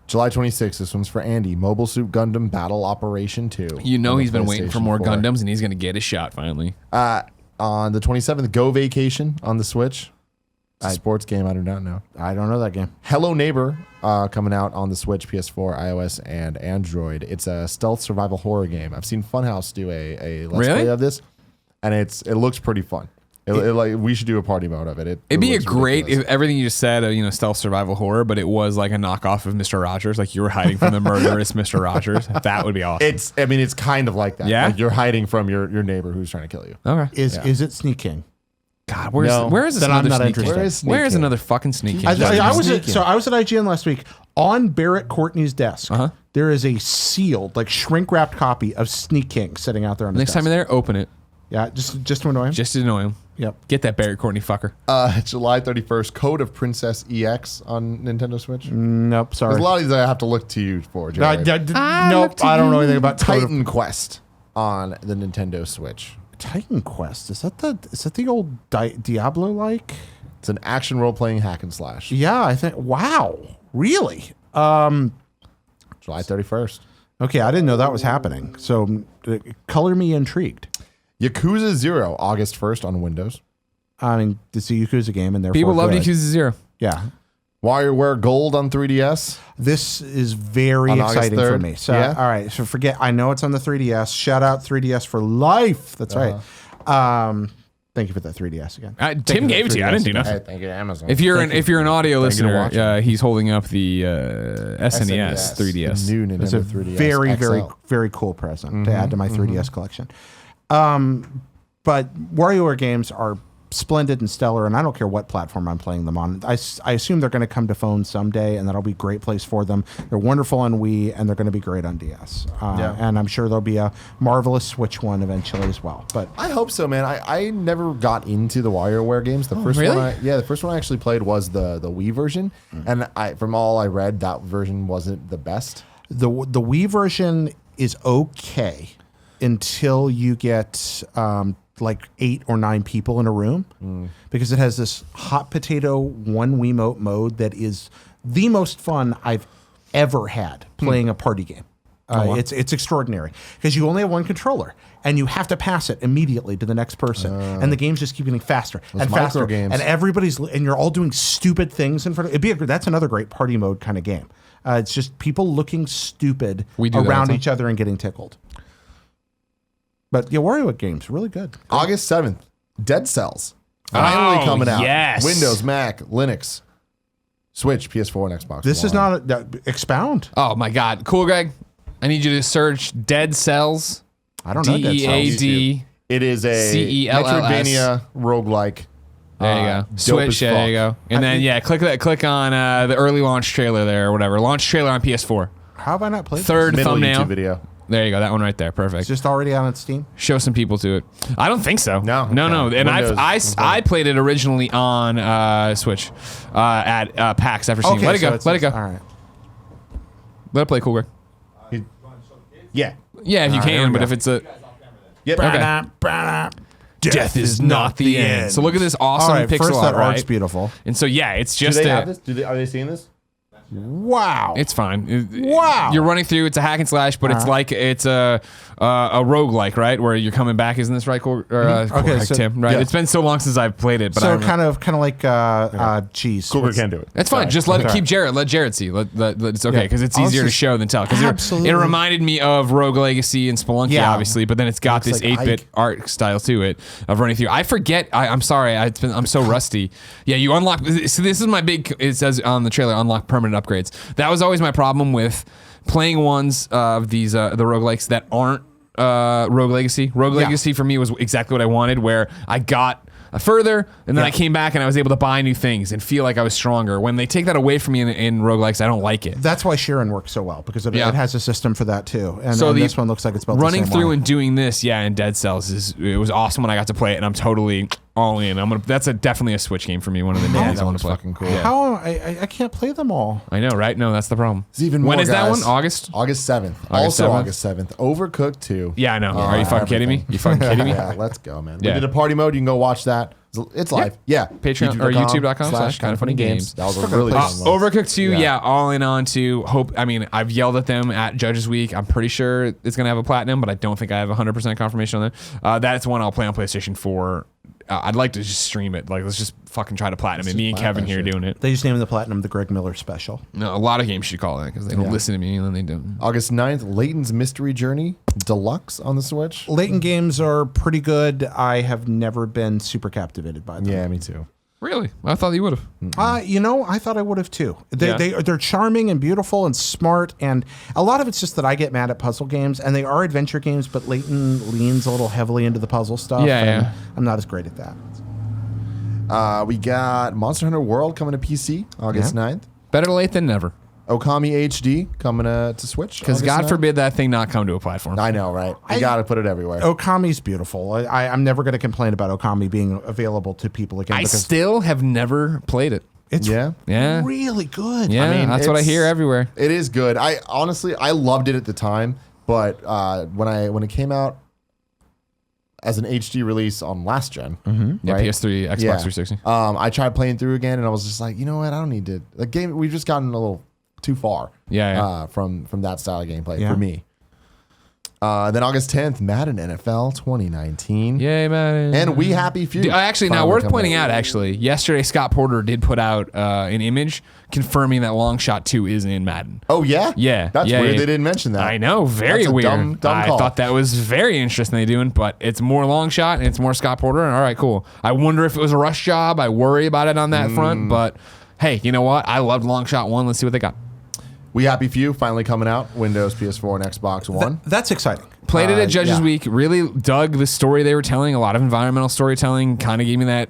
S1: July 26th, this one's for Andy. Mobile Suit Gundam Battle Operation 2.
S2: You know he's been waiting for more Gundams and he's going to get a shot finally.
S1: On the 27th, Go Vacation on the Switch. It's a sports game. I do not know.
S3: I don't know that game.
S1: Hello Neighbor coming out on the Switch, PS4, iOS, and Android. It's a stealth survival horror game. I've seen Funhouse do a let's play of this, and it looks pretty fun. Like we should do a party mode of it. It'd
S2: be a great if everything you just said, stealth survival horror, but it was like a knockoff of Mr. Rogers, like you were hiding from the murderous Mr. Rogers. That would be awesome.
S1: It's kind of like that.
S2: Yeah,
S1: like you're hiding from your neighbor who's trying to kill you.
S2: Okay.
S3: Is it Sneak King?
S2: God, where is this another Sneak King? Where is another fucking Sneak King?
S3: I was at IGN last week. On Barrett Courtney's desk, there is a sealed, like shrink-wrapped copy of Sneak King sitting out there on his desk.
S2: Next time you're there, open it.
S3: Yeah, just to annoy him.
S2: Just to annoy him.
S3: Yep.
S2: Get that Barrett Courtney fucker.
S1: July 31st, Code of Princess EX on Nintendo Switch.
S3: Nope, sorry.
S1: There's a lot of these I have to look to you for, Jared.
S3: Nope, I don't know anything about
S1: Titan Quest on the Nintendo Switch.
S3: Titan Quest, is that the old Diablo like?
S1: It's an action role-playing hack and slash.
S3: Yeah, I think. Wow, really?
S1: July 31st.
S3: Okay, I didn't know that was happening. So, color me intrigued.
S1: Yakuza 0, August 1st on Windows.
S3: I mean, it's a Yakuza game, and therefore
S2: people love Yakuza 0.
S3: Yeah.
S1: WarioWare Gold on 3DS.
S3: This is very exciting for me. So, all right. So I know it's on the 3DS. Shout out 3DS for life. That's right. Thank you for that 3DS again.
S2: Tim gave it to you. I didn't do nothing.
S1: Thank you, Amazon.
S2: If you're an audio listener, he's holding up the SNES 3DS.
S1: New Nintendo
S3: It's a
S1: 3DS
S3: very,
S1: XL.
S3: very, very cool present to add to my 3DS collection. But WarioWare games are splendid and stellar, and I don't care what platform I'm playing them on. I assume they're going to come to phones someday, and that'll be a great place for them. They're wonderful on Wii, and they're going to be great on DS. And I'm sure there'll be a marvelous Switch one eventually as well. But
S1: I hope so, man. I never got into the WarioWare games. The first one, the first one I actually played was the Wii version, and from all I read, that version wasn't the best.
S3: The Wii version is okay until you get like 8 or 9 people in a room, because it has this hot potato one Wiimote mode that is the most fun I've ever had playing a party game. It's extraordinary because you only have one controller and you have to pass it immediately to the next person, and the games just keep getting faster and faster.
S1: Games.
S3: And you're all doing stupid things in front of. That's another great party mode kind of game. It's just people looking stupid around each other and getting tickled. But yeah, WarioWare games really good.
S1: August 7th, Dead Cells. Finally coming out.
S2: Yes.
S1: Windows, Mac, Linux, Switch, PS4, and Xbox
S3: This
S1: One.
S3: is not expound.
S2: Oh my God. Cool, Greg. I need you to search Dead Cells.
S3: I don't know. Dead Cells.
S2: DEAD.
S1: It is a
S2: CELLS.
S1: Metroidvania roguelike.
S2: There you go.
S1: dope
S2: Switch.
S1: as
S2: There you
S1: fuck.
S2: go. And then click on the early launch trailer there or whatever. Launch trailer on PS4.
S3: How have I not played?
S2: Third
S1: Middle
S2: thumbnail.
S1: YouTube video.
S2: There you go. That one right there. Perfect.
S3: It's just already on Steam.
S2: Show some people to it. I don't think so.
S1: No.
S2: No.
S1: Okay.
S2: And
S1: Windows.
S2: I played it originally on Switch at PAX after seeing.
S3: Okay,
S2: Let it
S3: so
S2: go.
S3: it's-
S2: Let it go.
S3: All right.
S2: Let it play, Cool Greg.
S1: Yeah.
S2: Yeah, if you
S3: All right, here
S2: can.
S3: we
S2: But
S3: go.
S2: if it's a
S1: Yep.
S2: death is not the end. So look at this awesome
S3: All right,
S2: pixel
S3: first
S2: art,
S3: that art's
S2: right?
S3: beautiful.
S2: And so yeah, it's
S1: Do
S2: just
S1: they have this? Are they seeing this?
S3: Wow.
S2: It's fine.
S3: Wow.
S2: You're running through. It's a hack and slash, but it's like it's a roguelike, right? Where you're coming back. Isn't this right,
S3: Okay, so-
S2: Tim? Right.
S1: yeah.
S2: It's been so long since I've played it, but I
S3: so
S2: remember-
S3: kind of like geez.
S1: Cougar can do it.
S2: That's fine.
S1: Sorry.
S2: Just let
S3: Okay.
S2: keep Jared. Let Jared see. It's okay
S3: Yeah.
S2: because it's
S3: I'll
S2: easier to
S3: just-
S2: show than tell. Because
S3: Absolutely.
S2: it reminded me of Rogue Legacy and Spelunky,
S3: Yeah.
S2: obviously, but then it's got
S3: Looks
S2: this
S3: like
S2: 8-bit
S3: Ike.
S2: art style to it of running through. I forget. I'm sorry. I'm so rusty. Yeah, you unlock. So this is my big. It says on the trailer, unlock permanent upgrades. That was always my problem with playing ones of these the roguelikes that aren't Rogue Legacy. Rogue Legacy for me was exactly what I wanted, where I got further and then I came back and I was able to buy new things and feel like I was stronger. When they take that away from me in roguelikes, I don't like it.
S3: That's why Sharon works so well because it has a system for that too. And,
S2: So
S3: and
S2: the-
S3: this one looks like it's built
S2: running
S3: the same
S2: through
S3: way.
S2: and doing this, in Dead Cells it was awesome when I got to play it, and I'm totally all in. That's definitely a Switch game for me. One of the names I want to play.
S1: Fucking cool.
S3: How I can't play them all.
S2: I know, right? No, that's the problem.
S1: It's even
S2: When
S1: more,
S2: is that
S1: guys.
S2: one? August?
S1: August 7th.
S2: August
S1: Also
S2: 7th?
S1: August 7th. Overcooked 2.
S2: Yeah, I know. Are you fucking kidding me?
S1: everything.
S2: You fucking kidding me?
S1: Yeah, let's go, man.
S2: Yeah.
S1: We did a party mode. You can go watch that. It's live. Yeah.
S2: Patreon or youtube.com/kindoffunnygames.
S1: That was a really fun one.
S2: Overcooked 2,
S1: Yeah.
S2: all in on to hope. I mean, I've yelled at them at Judges Week. I'm pretty sure it's going to have a platinum, but I don't think I have 100% confirmation on that. That's one I'll play on PlayStation 4. I'd like to just stream it. Like, let's just fucking try to platinum it. Me and Kevin here doing it.
S3: They just named the platinum the Greg Miller special.
S2: No, a lot of games should call that because they don't listen to me and then they don't.
S1: August 9th, Layton's Mystery Journey Deluxe on the Switch.
S3: Leighton games are pretty good. I have never been super captivated by them.
S1: Yeah, me too.
S2: Really? I thought you would have.
S3: I thought I would have too. They're charming and beautiful and smart, and a lot of it's just that I get mad at puzzle games, and they are adventure games, but Leighton leans a little heavily into the puzzle stuff.
S2: Yeah,
S3: and
S2: yeah.
S3: I'm not as great at that.
S1: We got Monster Hunter World coming to PC August 9th.
S2: Better late than never.
S1: Okami HD coming to Switch.
S2: Because
S1: August
S2: God
S1: 9th.
S2: forbid that thing not come to a platform.
S1: I know, right? You got to put it everywhere.
S3: Okami's beautiful. I'm never going to complain about Okami being available to people again.
S2: I
S3: because
S2: still have never played it.
S3: it's
S1: Yeah.
S2: Yeah.
S3: really good.
S2: Yeah,
S1: mean,
S2: that's what I
S1: it's-
S2: hear everywhere.
S1: It is good. I honestly, I loved it at the time, but when it came out as an HD release on last gen,
S2: Yeah,
S1: right?
S2: PS3, Xbox
S1: Yeah.
S2: 360.
S1: I tried playing through again, and I was just like, you know what? I don't need to. The game, we've just gotten a little too far.
S2: Yeah.
S1: From that style of gameplay
S3: Yeah.
S1: for me. Then August 10th, Madden NFL 2019.
S2: Yay, man.
S1: And We Happy Few.
S2: Actually, now
S1: finally
S2: worth
S1: coming
S2: pointing
S1: out.
S2: out, actually, yesterday Scott Porter did put out an image confirming that Long Shot 2 is in Madden.
S1: Oh yeah,
S2: Yeah.
S1: That's
S2: Yeah,
S1: weird.
S2: yeah.
S1: They didn't mention that.
S2: I know, very
S1: That's a
S2: weird.
S1: dumb
S2: I
S1: call.
S2: thought that was very interesting they doing, but it's more Long Shot and it's more Scott Porter. All right, cool. I wonder if it was a rush job. I worry about it on that front, but hey, you know what? I loved Long Shot 1. Let's see what they got.
S1: We Happy Few finally coming out. Windows, PS4, and Xbox One.
S3: That's exciting.
S2: Played it at Judges
S1: yeah.
S2: Week. Really dug the story they were telling. A lot of environmental storytelling. Kind of gave me that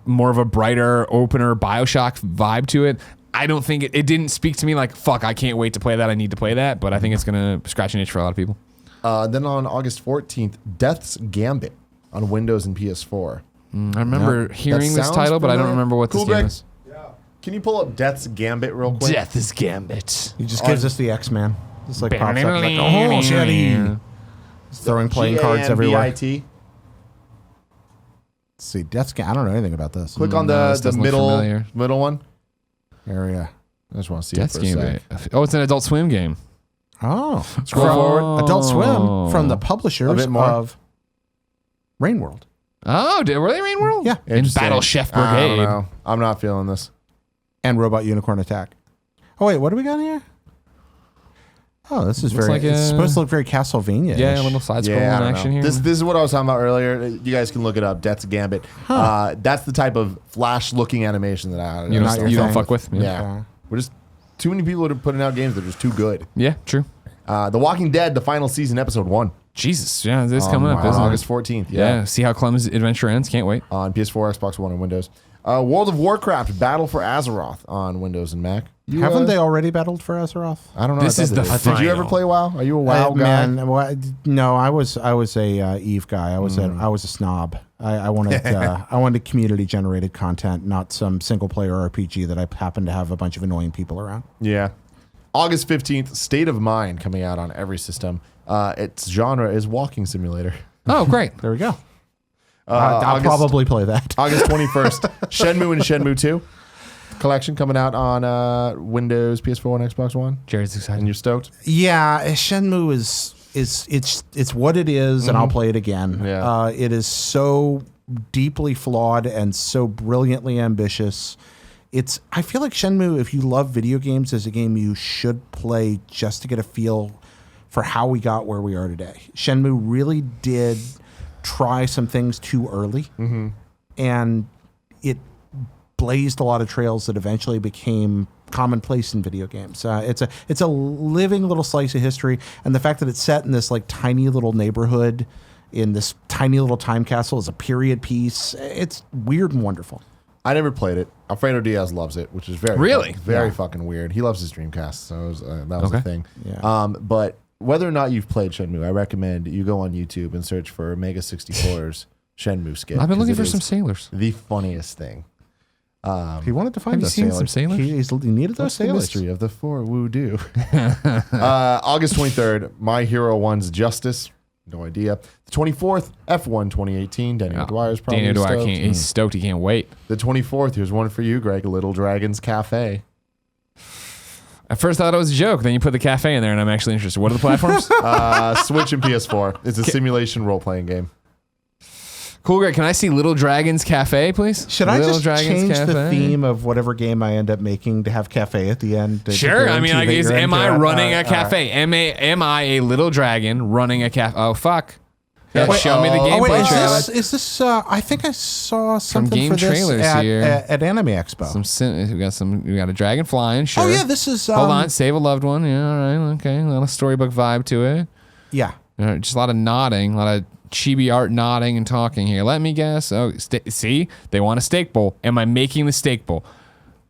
S2: more of a brighter, opener Bioshock vibe to it. I don't think it didn't speak to me like, fuck, I can't wait to play that. I need to play that. But I think it's going to scratch an itch for a lot of people.
S1: Then on August 14th, Death's Gambit on Windows and PS4.
S2: I remember hearing this
S1: sounds
S2: title, but I don't
S1: familiar.
S2: remember what
S1: Cool,
S2: this game
S1: Greg?
S2: is.
S1: Can you pull up Death's Gambit real quick?
S2: Death is Gambit.
S3: He just gives us the X-Man. Just like pops up like, oh, shitty. He's throwing playing cards everywhere.
S1: Gambit.
S3: Let's see, Death's Game. I don't know anything about this.
S1: Click on
S2: No, this
S1: the
S2: doesn't look familiar.
S1: middle one.
S3: Area.
S1: I just want to see
S2: Death's
S1: it for a
S2: Gambit.
S1: sec.
S2: Oh, it's an Adult Swim game.
S3: Oh,
S1: Scroll
S3: From
S1: forward.
S3: Adult Swim
S2: Oh.
S3: from the
S1: A
S3: publishers
S1: bit more.
S3: of Rain World.
S2: Oh, were they Rain World?
S3: Yeah.
S2: In
S1: Interesting.
S2: Battle Chef
S1: I don't
S2: Brigade.
S1: know. I'm not feeling this.
S3: And Robot Unicorn Attack. Oh wait, what do we got here? Oh, this is
S2: Looks
S3: very.
S2: like
S3: It's
S2: a-
S3: supposed to look very Castlevania.
S2: Yeah, a little side scroll
S1: Yeah, I don't
S2: action
S1: know.
S2: here.
S1: This is what I was talking about earlier. You guys can look it up. Death's Gambit. That's the type of flash-looking animation that I
S2: you
S3: not your
S2: don't
S3: thing.
S2: fuck with.
S1: Yeah. We're just too many people that are putting out games that are just too good.
S2: Yeah, true.
S1: The Walking Dead, the final season, episode 1.
S2: Jesus, yeah, this is coming up,
S1: on
S2: isn't
S1: August
S2: it?
S1: 14th.
S2: Yeah, see how Clem's adventure ends. Can't wait.
S1: On PS4, Xbox One, and Windows. World of Warcraft, Battle for Azeroth on Windows and Mac.
S3: Haven't they already battled for Azeroth?
S1: I don't know.
S2: This
S1: I
S2: is
S1: thought
S2: the
S1: they did. Did you ever
S2: final.
S1: play WoW? Are you a WoW guy?
S3: Man, no, I was a Eve guy. I was a snob. I wanted community generated content, not some single player RPG that I happen to have a bunch of annoying people around.
S1: Yeah. August 15th, State of Mind coming out on every system. Its genre is walking simulator.
S2: Oh, great.
S3: There we go. I'll probably play that.
S1: August 21st, Shenmue and Shenmue 2 collection coming out on Windows, PS4, and Xbox One.
S2: Jared's
S1: And
S2: excited.
S1: you're stoked?
S3: Yeah, Shenmue is it's what it is, and I'll play it again.
S1: Yeah.
S3: It is so deeply flawed and so brilliantly ambitious. I feel like Shenmue, if you love video games, is a game you should play just to get a feel for how we got where we are today. Shenmue really did try some things too early, and it blazed a lot of trails that eventually became commonplace in video games. It's a living little slice of history, and the fact that it's set in this like tiny little neighborhood in this tiny little time castle is a period piece. It's weird and wonderful.
S1: I never played it. Alfredo Diaz loves it, which is
S2: Really?
S1: very fucking weird. He loves his Dreamcast, so that was
S2: Okay.
S1: the thing.
S3: Yeah.
S1: But whether or not you've played Shenmue, I recommend you go on YouTube and search for Mega 64's Shenmue skit.
S2: I've been
S1: 'cause
S2: looking
S1: it
S2: for
S1: is
S2: some sailors.
S1: the funniest thing.
S3: He wanted to find
S2: Have you
S3: those
S2: seen
S3: sailors.
S2: some sailors?
S3: He needed those
S1: What's the
S3: sailors.
S1: mystery of the four woo-doo? August 23rd, My Hero 1's Justice. No idea. The 24th, F1 2018. Daniel Dwyer's probably
S2: Daniel Dwyer
S1: stoked.
S2: can't. He's stoked. He can't wait.
S1: The 24th, here's one for you, Greg. Little Dragon's Cafe.
S2: At first, I thought it was a joke. Then you put the cafe in there, and I'm actually interested. What are the platforms?
S1: Switch and PS4. It's a simulation role-playing game.
S2: Cool, Greg. Can I see Little Dragon's Cafe, please?
S3: Should I
S2: Little
S3: just
S2: Dragon's
S3: change the
S2: Cafe?
S3: theme of whatever game I end up making to have cafe at the end?
S2: Sure. I mean, like, am I running a
S3: All right.
S2: cafe? Am I a little dragon running a cafe? Oh, fuck. Yeah,
S1: Wait,
S2: show me the
S1: oh,
S2: gameplay
S3: Oh wait,
S2: trailer.
S3: is this? I think I saw something
S2: game
S3: for this
S2: trailers
S3: at,
S2: here.
S3: at Anime Expo.
S2: We got a dragon flying. Sure.
S3: Oh yeah, this is.
S2: Hold on, save a loved one. Yeah, all right, okay. A little storybook vibe to it.
S3: Yeah.
S2: All right, just a lot of nodding, a lot of chibi art nodding and talking here. Let me guess. Oh, see, they want a steak bowl. Am I making the steak bowl?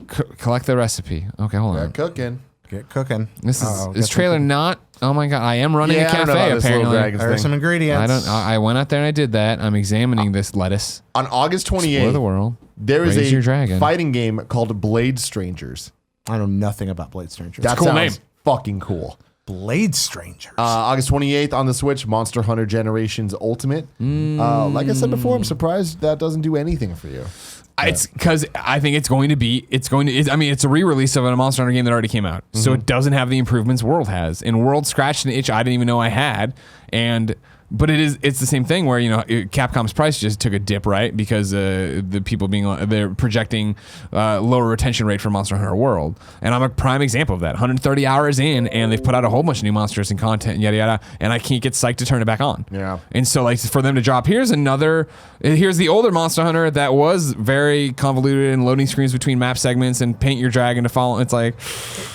S2: Collect the recipe. Okay, hold on.
S1: Cooking.
S3: Get cooking.
S2: This
S3: Uh-oh,
S2: is
S3: got
S2: trailer not. Oh my god, I am running a
S1: I don't know
S2: cafe
S1: about this Little
S2: apparently.
S1: Dragons
S3: There's
S1: thing.
S3: some ingredients.
S2: I went out there and I did that. I'm examining this lettuce.
S1: On August
S2: Explore
S1: 28th,
S2: the world.
S1: there is
S2: Raise your
S1: a
S2: dragon.
S1: fighting game called Blade Strangers.
S3: I know nothing about Blade Strangers.
S1: That
S2: cool
S1: sounds
S2: name.
S1: fucking cool.
S3: Blade Strangers.
S1: August 28th on the Switch, Monster Hunter Generations Ultimate. Like I said before, I'm surprised that doesn't do anything for you.
S2: It's because I think it's going to be. I mean, it's a re-release of a Monster Hunter game that already came out, so it doesn't have the improvements World has. And World scratched an itch I didn't even know I had, but it's the same thing where Capcom's price just took a dip, right? Because the people they're projecting lower retention rate for Monster Hunter World, and I'm a prime example of that. 130 hours in, and they've put out a whole bunch of new monsters and content, yada yada, and I can't get psyched to turn it back on.
S1: Yeah.
S2: And so like for them to drop, here's the older Monster Hunter that was very convoluted and loading screens between map segments and paint your dragon to follow. It's like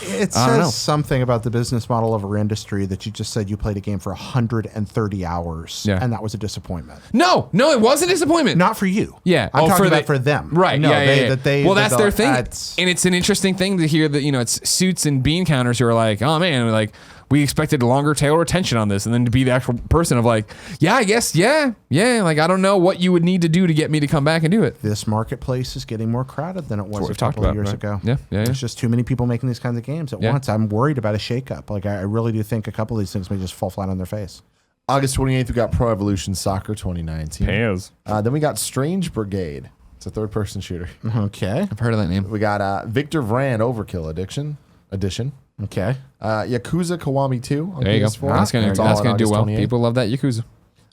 S3: It
S2: I don't know.
S3: says something about the business model of our industry that you just said you played a game for 130 hours,
S2: Yeah.
S3: and that was a disappointment.
S2: no, it was a disappointment.
S3: Not for you.
S2: Yeah,
S3: I'm talking about
S2: the-
S3: for them.
S2: Right?
S3: No,
S2: yeah. Well, that's their thing,
S3: that's-
S2: and it's an interesting thing to hear that it's Suits and Bean counters who are like, oh man, like we expected longer tail retention on this, and then to be the actual person of like, yeah, I guess, yeah, like I don't know what you would need to do to get me to come back and do it.
S3: This marketplace is getting more crowded than it was
S2: what
S3: a
S2: we've talked
S3: couple of
S2: about,
S3: years
S2: right?
S3: ago.
S2: Yeah.
S3: There's just too many people making these kinds of games at
S2: Yeah.
S3: once. I'm worried about a shakeup. Like I really do think a couple of these things may just fall flat on their face.
S1: August 28th, we got Pro Evolution Soccer 2019. Then we got Strange Brigade. It's a third-person shooter.
S3: Okay.
S2: I've heard of that name.
S1: We got Victor Vran Overkill Edition.
S3: Okay.
S1: Yakuza Kiwami 2 on
S2: There you go.
S1: PS4.
S2: That's gonna
S1: It's all on
S2: do
S1: August
S2: well.
S1: 28th.
S2: People love that Yakuza.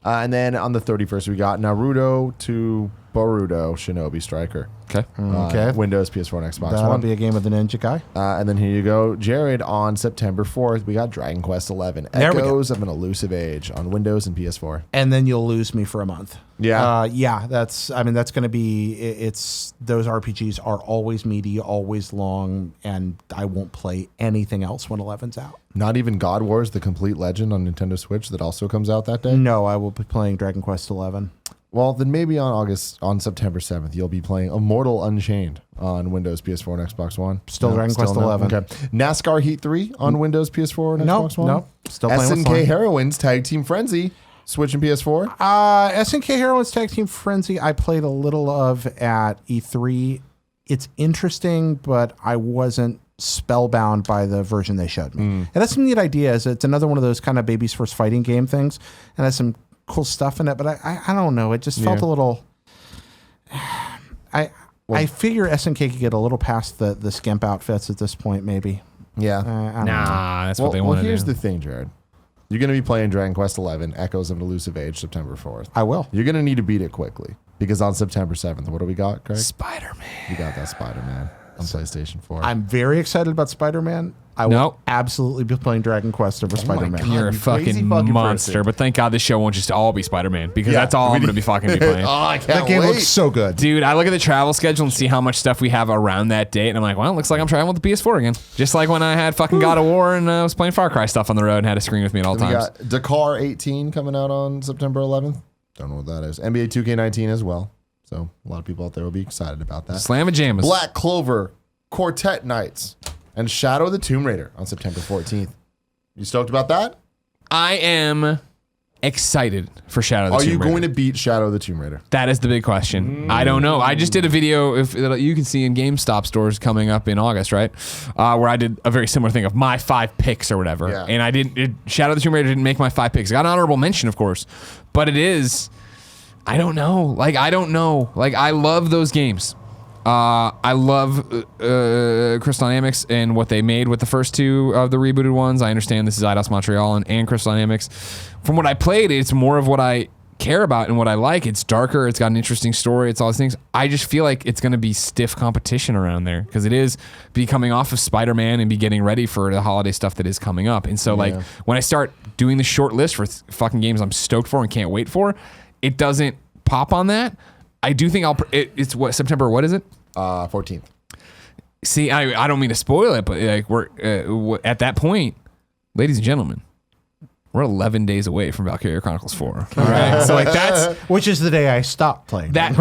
S1: And then on the 31st, we got Naruto to Boruto Shinobi Striker.
S2: Okay.
S3: Okay.
S1: Windows, PS4, and Xbox
S3: That'll
S1: One.
S3: be a game of the ninja guy.
S1: And then here you go, Jared. On September 4th, we got Dragon Quest 11,
S3: There we go.
S1: Echoes of an Elusive Age on Windows and PS4.
S3: And then you'll lose me for a month.
S1: Yeah.
S3: That's going to be, it's those RPGs are always meaty, always long, and I won't play anything else when 11's out.
S1: Not even God Wars: The Complete Legend on Nintendo Switch that also comes out that day.
S3: No, I will be playing Dragon Quest 11.
S1: Well, then maybe on September 7th, you'll be playing Immortal Unchained on Windows, PS4, and Xbox One.
S3: Still Dragon Quest 11.
S1: Okay. NASCAR Heat 3 on Windows, PS4, and Xbox One.
S3: Nope. Still playing with
S1: SNK
S3: Slime.
S1: Heroines Tag Team Frenzy, Switch and PS4.
S3: SNK Heroines Tag Team Frenzy, I played a little of at E3. It's interesting, but I wasn't spellbound by the version they showed me. And that's some neat ideas. It's another one of those kind of baby's first fighting game things, and has some cool stuff in it. But I don't know. It just felt a little. I figure SNK could get a little past the skimp outfits at this point, maybe.
S1: Yeah.
S3: I don't know.
S2: Nah, that's what they want to do.
S1: Here's the thing, Jared. You're going to be playing Dragon Quest 11, Echoes of an Elusive Age, September 4th.
S3: I will.
S1: You're going to need to beat it quickly because on September 7th, what do we got, Craig?
S2: Spider-Man.
S1: You got that Spider-Man on PlayStation 4.
S3: I'm very excited about Spider-Man. I will
S2: Nope.
S3: absolutely be playing Dragon Quest over Spider-Man.
S1: God.
S2: You're a
S1: you crazy
S2: fucking
S1: fucking
S2: monster.
S1: person.
S2: But thank God this show won't just all be Spider-Man because
S1: Yeah,
S2: that's all
S1: we
S2: I'm going to
S1: need-
S2: be fucking be playing.
S1: Oh, I can't
S3: That game
S1: wait.
S3: looks so good.
S2: Dude, I look at the travel schedule and see how much stuff we have around that date, and I'm like, well, it looks like I'm traveling with the PS4 again. Just like when I had fucking God of War and was playing Far Cry stuff on the road and had a screen with me at all
S1: We
S2: times.
S1: got Dakar 18 coming out on September 11th. Don't know what that is. NBA 2K19 as well. So a lot of people out there will be excited about that.
S2: Slam and Jammers.
S1: Black Clover, Quartet Nights, and Shadow of the Tomb Raider on September 14th. You stoked about that?
S2: I am excited for Shadow of the
S1: Are
S2: Tomb
S1: you
S2: Raider.
S1: going to beat Shadow of the Tomb Raider?
S2: That is the big question. I don't know. I just did a video that you can see in GameStop stores coming up in August, right? Where I did a very similar thing of my 5 picks or whatever.
S1: Yeah.
S2: And I didn't. Shadow of the Tomb Raider didn't make my 5 picks. I got an honorable mention, of course, but it is. I don't know. Like I love those games. I love Crystal Dynamics and what they made with the first 2 of the rebooted ones. I understand this is Eidos Montreal and Crystal Dynamics. From what I played, it's more of what I care about and what I like. It's darker. It's got an interesting story. It's all these things. I just feel like it's going to be stiff competition around there because it is be coming off of Spider-Man and be getting ready for the holiday stuff that is coming up. And so, like, when I start doing the short list for fucking games I'm stoked for and can't wait for, it doesn't pop on that. I do think it's what September. What is it?
S1: 14th.
S2: See, I don't mean to spoil it, but like we're at that point, ladies and gentlemen, we're 11 days away from Valkyria Chronicles 4. All right, so like that's
S3: Which is the day I stopped playing.
S2: that's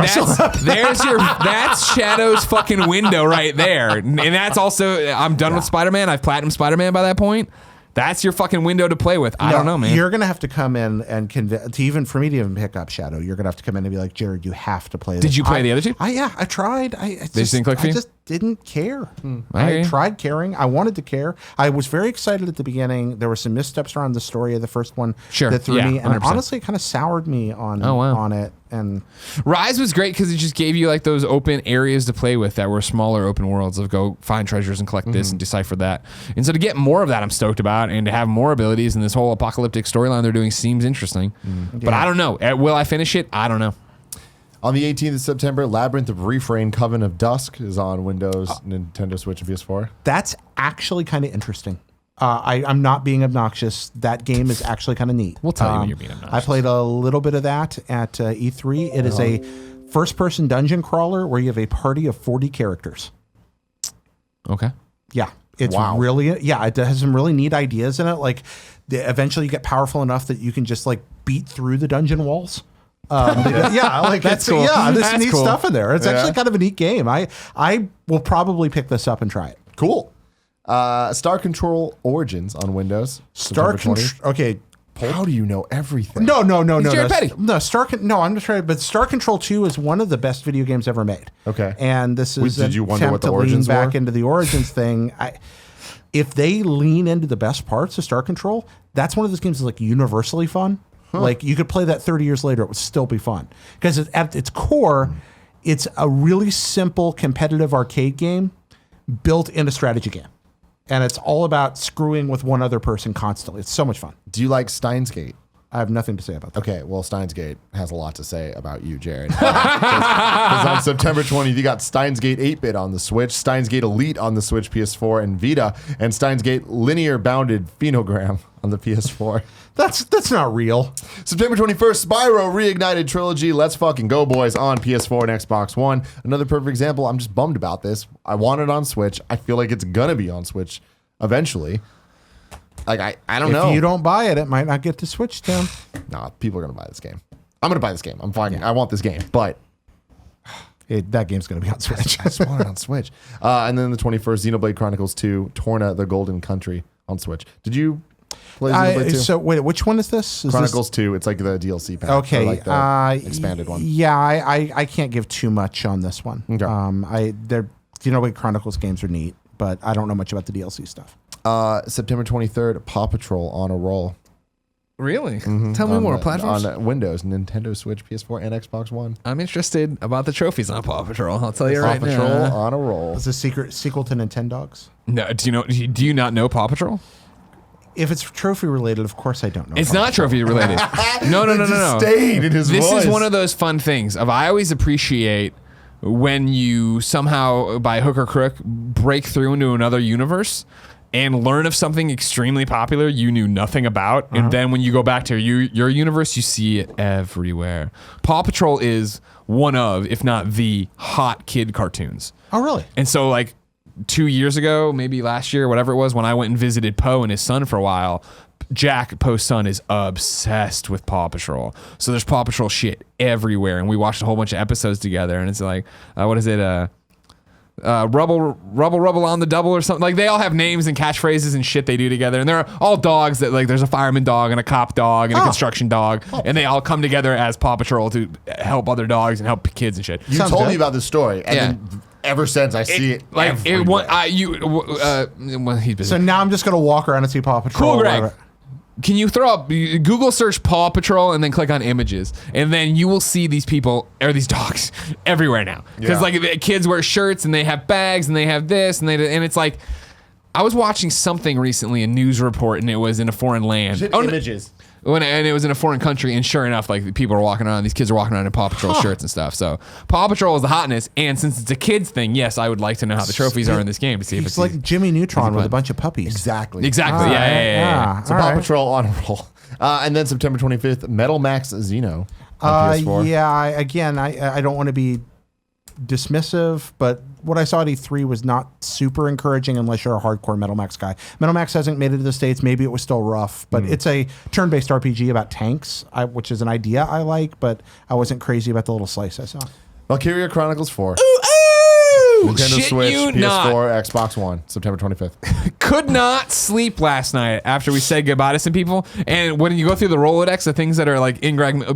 S2: Shadow's fucking window right there, and that's also I'm done with Spider-Man. I've platinumed Spider-Man by that point. That's your fucking window to play with. I don't know, man.
S3: You're gonna have to come in and convince even for me to even pick up Shadow. You're gonna have to come in and be like, Jared, you have to play this.
S2: Did you play the other 2?
S3: I tried.
S2: just didn't click for
S3: I
S2: you?
S3: just didn't care.
S2: I hear
S3: I
S2: you.
S3: tried caring. I wanted to care. I was very excited at the beginning. There were some missteps around the story of the first one
S2: Sure.
S3: that threw
S2: Yeah,
S3: me, and
S2: 100%.
S3: honestly, it kind of soured me on on it. And
S2: Rise was great because it just gave you like those open areas to play with that were smaller open worlds of go find treasures and collect this and decipher that. And so to get more of that, I'm stoked about, and to have more abilities and this whole apocalyptic storyline they're doing seems interesting. But I don't know. Will I finish it? I don't know.
S1: On the 18th of September, Labyrinth of Refrain, Coven of Dusk is on Windows, Nintendo Switch, and PS4.
S3: that's actually kind of interesting. I'm not being obnoxious. That game is actually kind of neat.
S2: We'll tell you when you're being obnoxious.
S3: I played a little bit of that at E3. It is a first-person dungeon crawler where you have a party of 40 characters.
S2: Okay.
S3: Yeah, it's
S1: Wow.
S3: really it has some really neat ideas in it. Like eventually you get powerful enough that you can just like beat through the dungeon walls. Yeah, like
S2: That's
S3: it's,
S2: cool.
S3: yeah, there's
S2: That's
S3: some neat
S2: cool.
S3: stuff in there. It's actually kind of a neat game. I will probably pick this up and try it.
S1: Cool. Star Control Origins on Windows.
S3: Star
S1: September 20th.
S3: Control. Okay.
S1: How do you know everything?
S3: No.
S2: Jared Petty.
S3: No, I'm just trying. But Star Control 2 is one of the best video games ever made.
S1: Okay.
S3: And this is
S1: Did you
S3: an
S1: wonder what
S3: attempt
S1: the
S3: to
S1: Origins
S3: lean back
S1: were?
S3: into the Origins thing. If they lean into the best parts of Star Control, that's one of those games that's like universally fun. Like you could play that 30 years later, it would still be fun. Because at its core, it's a really simple competitive arcade game built in a strategy game. And it's all about screwing with one other person constantly. It's so much fun.
S1: Do you like Steins Gate?
S3: I have nothing to say about that.
S1: Okay, well, Steins Gate has a lot to say about you, Jared. Because on September 20th, you got Steins Gate 8-bit on the Switch, Steins Gate Elite on the Switch, PS4, and Vita, and Steins Gate Linear Bounded Phenogram on the PS4.
S3: That's not real.
S1: September 21st, Spyro Reignited Trilogy. Let's fucking go, boys, on PS4 and Xbox One. Another perfect example. I'm just bummed about this. I want it on Switch. I feel like it's going to be on Switch eventually. Like, I don't know.
S3: If you don't buy it, it might not get to Switch down.
S1: Nah, people are going to buy this game. I'm going to buy this game. I'm fine. Yeah. I want this game, but
S3: that game's going to be on Switch.
S1: I just want it on Switch. And then the 21st, Xenoblade Chronicles 2, Torna the Golden Country on Switch. Did you play Xenoblade 2?
S3: So wait, which one is this?
S1: Chronicles 2. It's like the DLC pack.
S3: Okay.
S1: Like the expanded one.
S3: Yeah, I can't give too much on this one.
S1: Okay.
S3: Xenoblade Chronicles games are neat, but I don't know much about the DLC stuff.
S1: September 23rd, Paw Patrol on a roll.
S2: Really? Mm-hmm. Tell me more. Platforms?
S1: On Windows, Nintendo Switch, PS4, and Xbox One.
S2: I'm interested about the trophies on Paw Patrol. I'll tell you right now.
S1: Paw Patrol on a roll.
S3: Is this a sequel to Nintendogs?
S2: No. Do you not know Paw Patrol?
S3: If it's trophy related, of course I don't know.
S2: It's not trophy related. No.
S1: Stayed in his
S2: This
S1: voice.
S2: is one of those fun things. I always appreciate when you somehow, by hook or crook, break through into another universe and learn of something extremely popular you knew nothing about. And then when you go back to your universe, you see it everywhere. Paw Patrol is one of, if not the hot kid cartoons.
S3: Oh, really?
S2: And so, like, 2 years ago, maybe last year, whatever it was, when I went and visited Poe and his son for a while, Jack, Poe's son, is obsessed with Paw Patrol. So there's Paw Patrol shit everywhere. And we watched a whole bunch of episodes together. And it's like, what is it? Rubble on the double or something. Like, they all have names and catchphrases and shit they do together. And they're all dogs that, like, there's a fireman dog and a cop dog and a construction dog. And they all come together as Paw Patrol to help other dogs and help kids and shit.
S1: You told me about this story. And then ever since I see it
S2: like
S1: everywhere.
S2: He's busy.
S3: So now I'm just going to walk around and see Paw Patrol.
S2: Cool, Greg. Can you throw up Google search Paw Patrol and then click on images, and then you will see these people or these dogs everywhere now. Because like kids wear shirts and they have bags and they have this and it's like, I was watching something recently, a news report, and it was in a foreign land.
S1: Images.
S2: And it was in a foreign country, and sure enough, like, people are walking around, these kids are walking around in Paw Patrol shirts and stuff. So Paw Patrol is the hotness, and since it's a kids thing, yes, I would like to know how the trophies are in this game to see if it's
S3: like Jimmy Neutron with a bunch of puppies.
S1: Exactly.
S2: Yeah.
S1: So Paw Patrol on a roll. And then September 25th, Metal Max Xeno on PS4.
S3: Yeah, I don't want to be dismissive, but what I saw at E3 was not super encouraging unless you're a hardcore Metal Max guy. Metal Max hasn't made it to the States. Maybe it was still rough, but it's a turn-based RPG about tanks, which is an idea I like, but I wasn't crazy about the little slice I saw.
S1: Valkyria Chronicles 4. Nintendo
S2: Shit
S1: Switch,
S2: you
S1: PS4,
S2: not.
S1: Xbox One, September 25th.
S2: Could not sleep last night after we said goodbye to some people. And when you go through the Rolodex of things that are like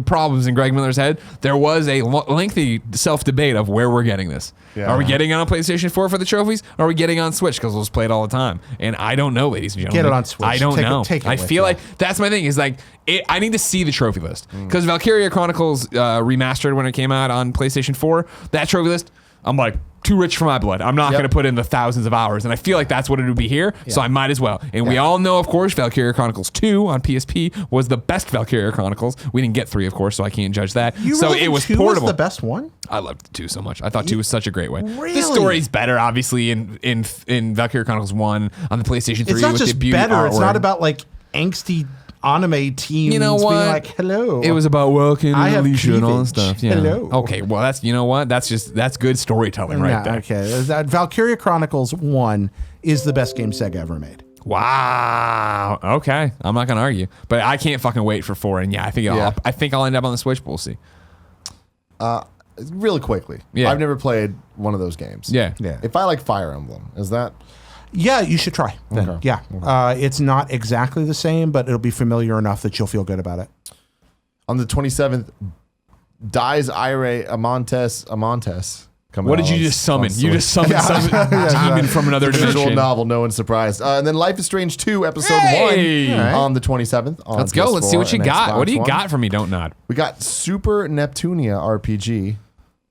S2: problems in Greg Miller's head, there was a lengthy self-debate of where we're getting this. Yeah. Are we getting it on PlayStation 4 for the trophies? Or are we getting it on Switch because we'll just play it all the time? And I don't know, ladies and gentlemen.
S3: Get it on Switch.
S2: I don't know.
S3: Take it
S2: I feel like that's my thing is like, I need to see the trophy list. Because Valkyria Chronicles remastered when it came out on PlayStation 4, that trophy list, I'm like, too rich for my blood. I'm not going to put in the thousands of hours. And I feel like that's what it would be here. So I might as well. And we all know, of course, Valkyria Chronicles 2 on PSP was the best Valkyria Chronicles. We didn't get 3, of course, so I can't judge that. So it was portable.
S3: Was the best one?
S2: I loved 2 so much. I thought 2 was such a great way.
S3: Really?
S2: The story's better, obviously, in Valkyria Chronicles 1 on the PlayStation 3.
S3: It's not
S2: with
S3: just
S2: the beauty
S3: better.
S2: artwork.
S3: It's not about like angsty anime teens
S2: you know what?
S3: being like, hello.
S2: It was about welcome
S3: I have
S2: Alicia and all that
S3: cleavage.
S2: stuff. Yeah.
S3: Hello.
S2: Okay, well, that's, you know what? That's good storytelling right there.
S3: Okay. That Valkyria Chronicles 1 is the best game Sega ever made.
S2: Wow. Okay. I'm not gonna argue, but I can't fucking wait for 4. And I think I'll end up on the Switch, but we'll see.
S1: Really quickly.
S2: Yeah.
S1: I've never played one of those games.
S2: Yeah.
S1: If I like Fire Emblem, is that...
S3: Yeah, you should try. Then.
S1: Okay.
S3: Yeah. It's not exactly the same, but it'll be familiar enough that you'll feel good about it.
S1: On the 27th, Dies Irae Amontes.
S2: What did you just summon? You just summoned some demon from another
S1: Visual
S2: dimension.
S1: novel, no one's surprised. And then Life is Strange 2, Episode 1 on the 27th.
S2: Let's go. Let's see what you got. What do you got for me? Don't nod.
S1: We got Super Neptunia RPG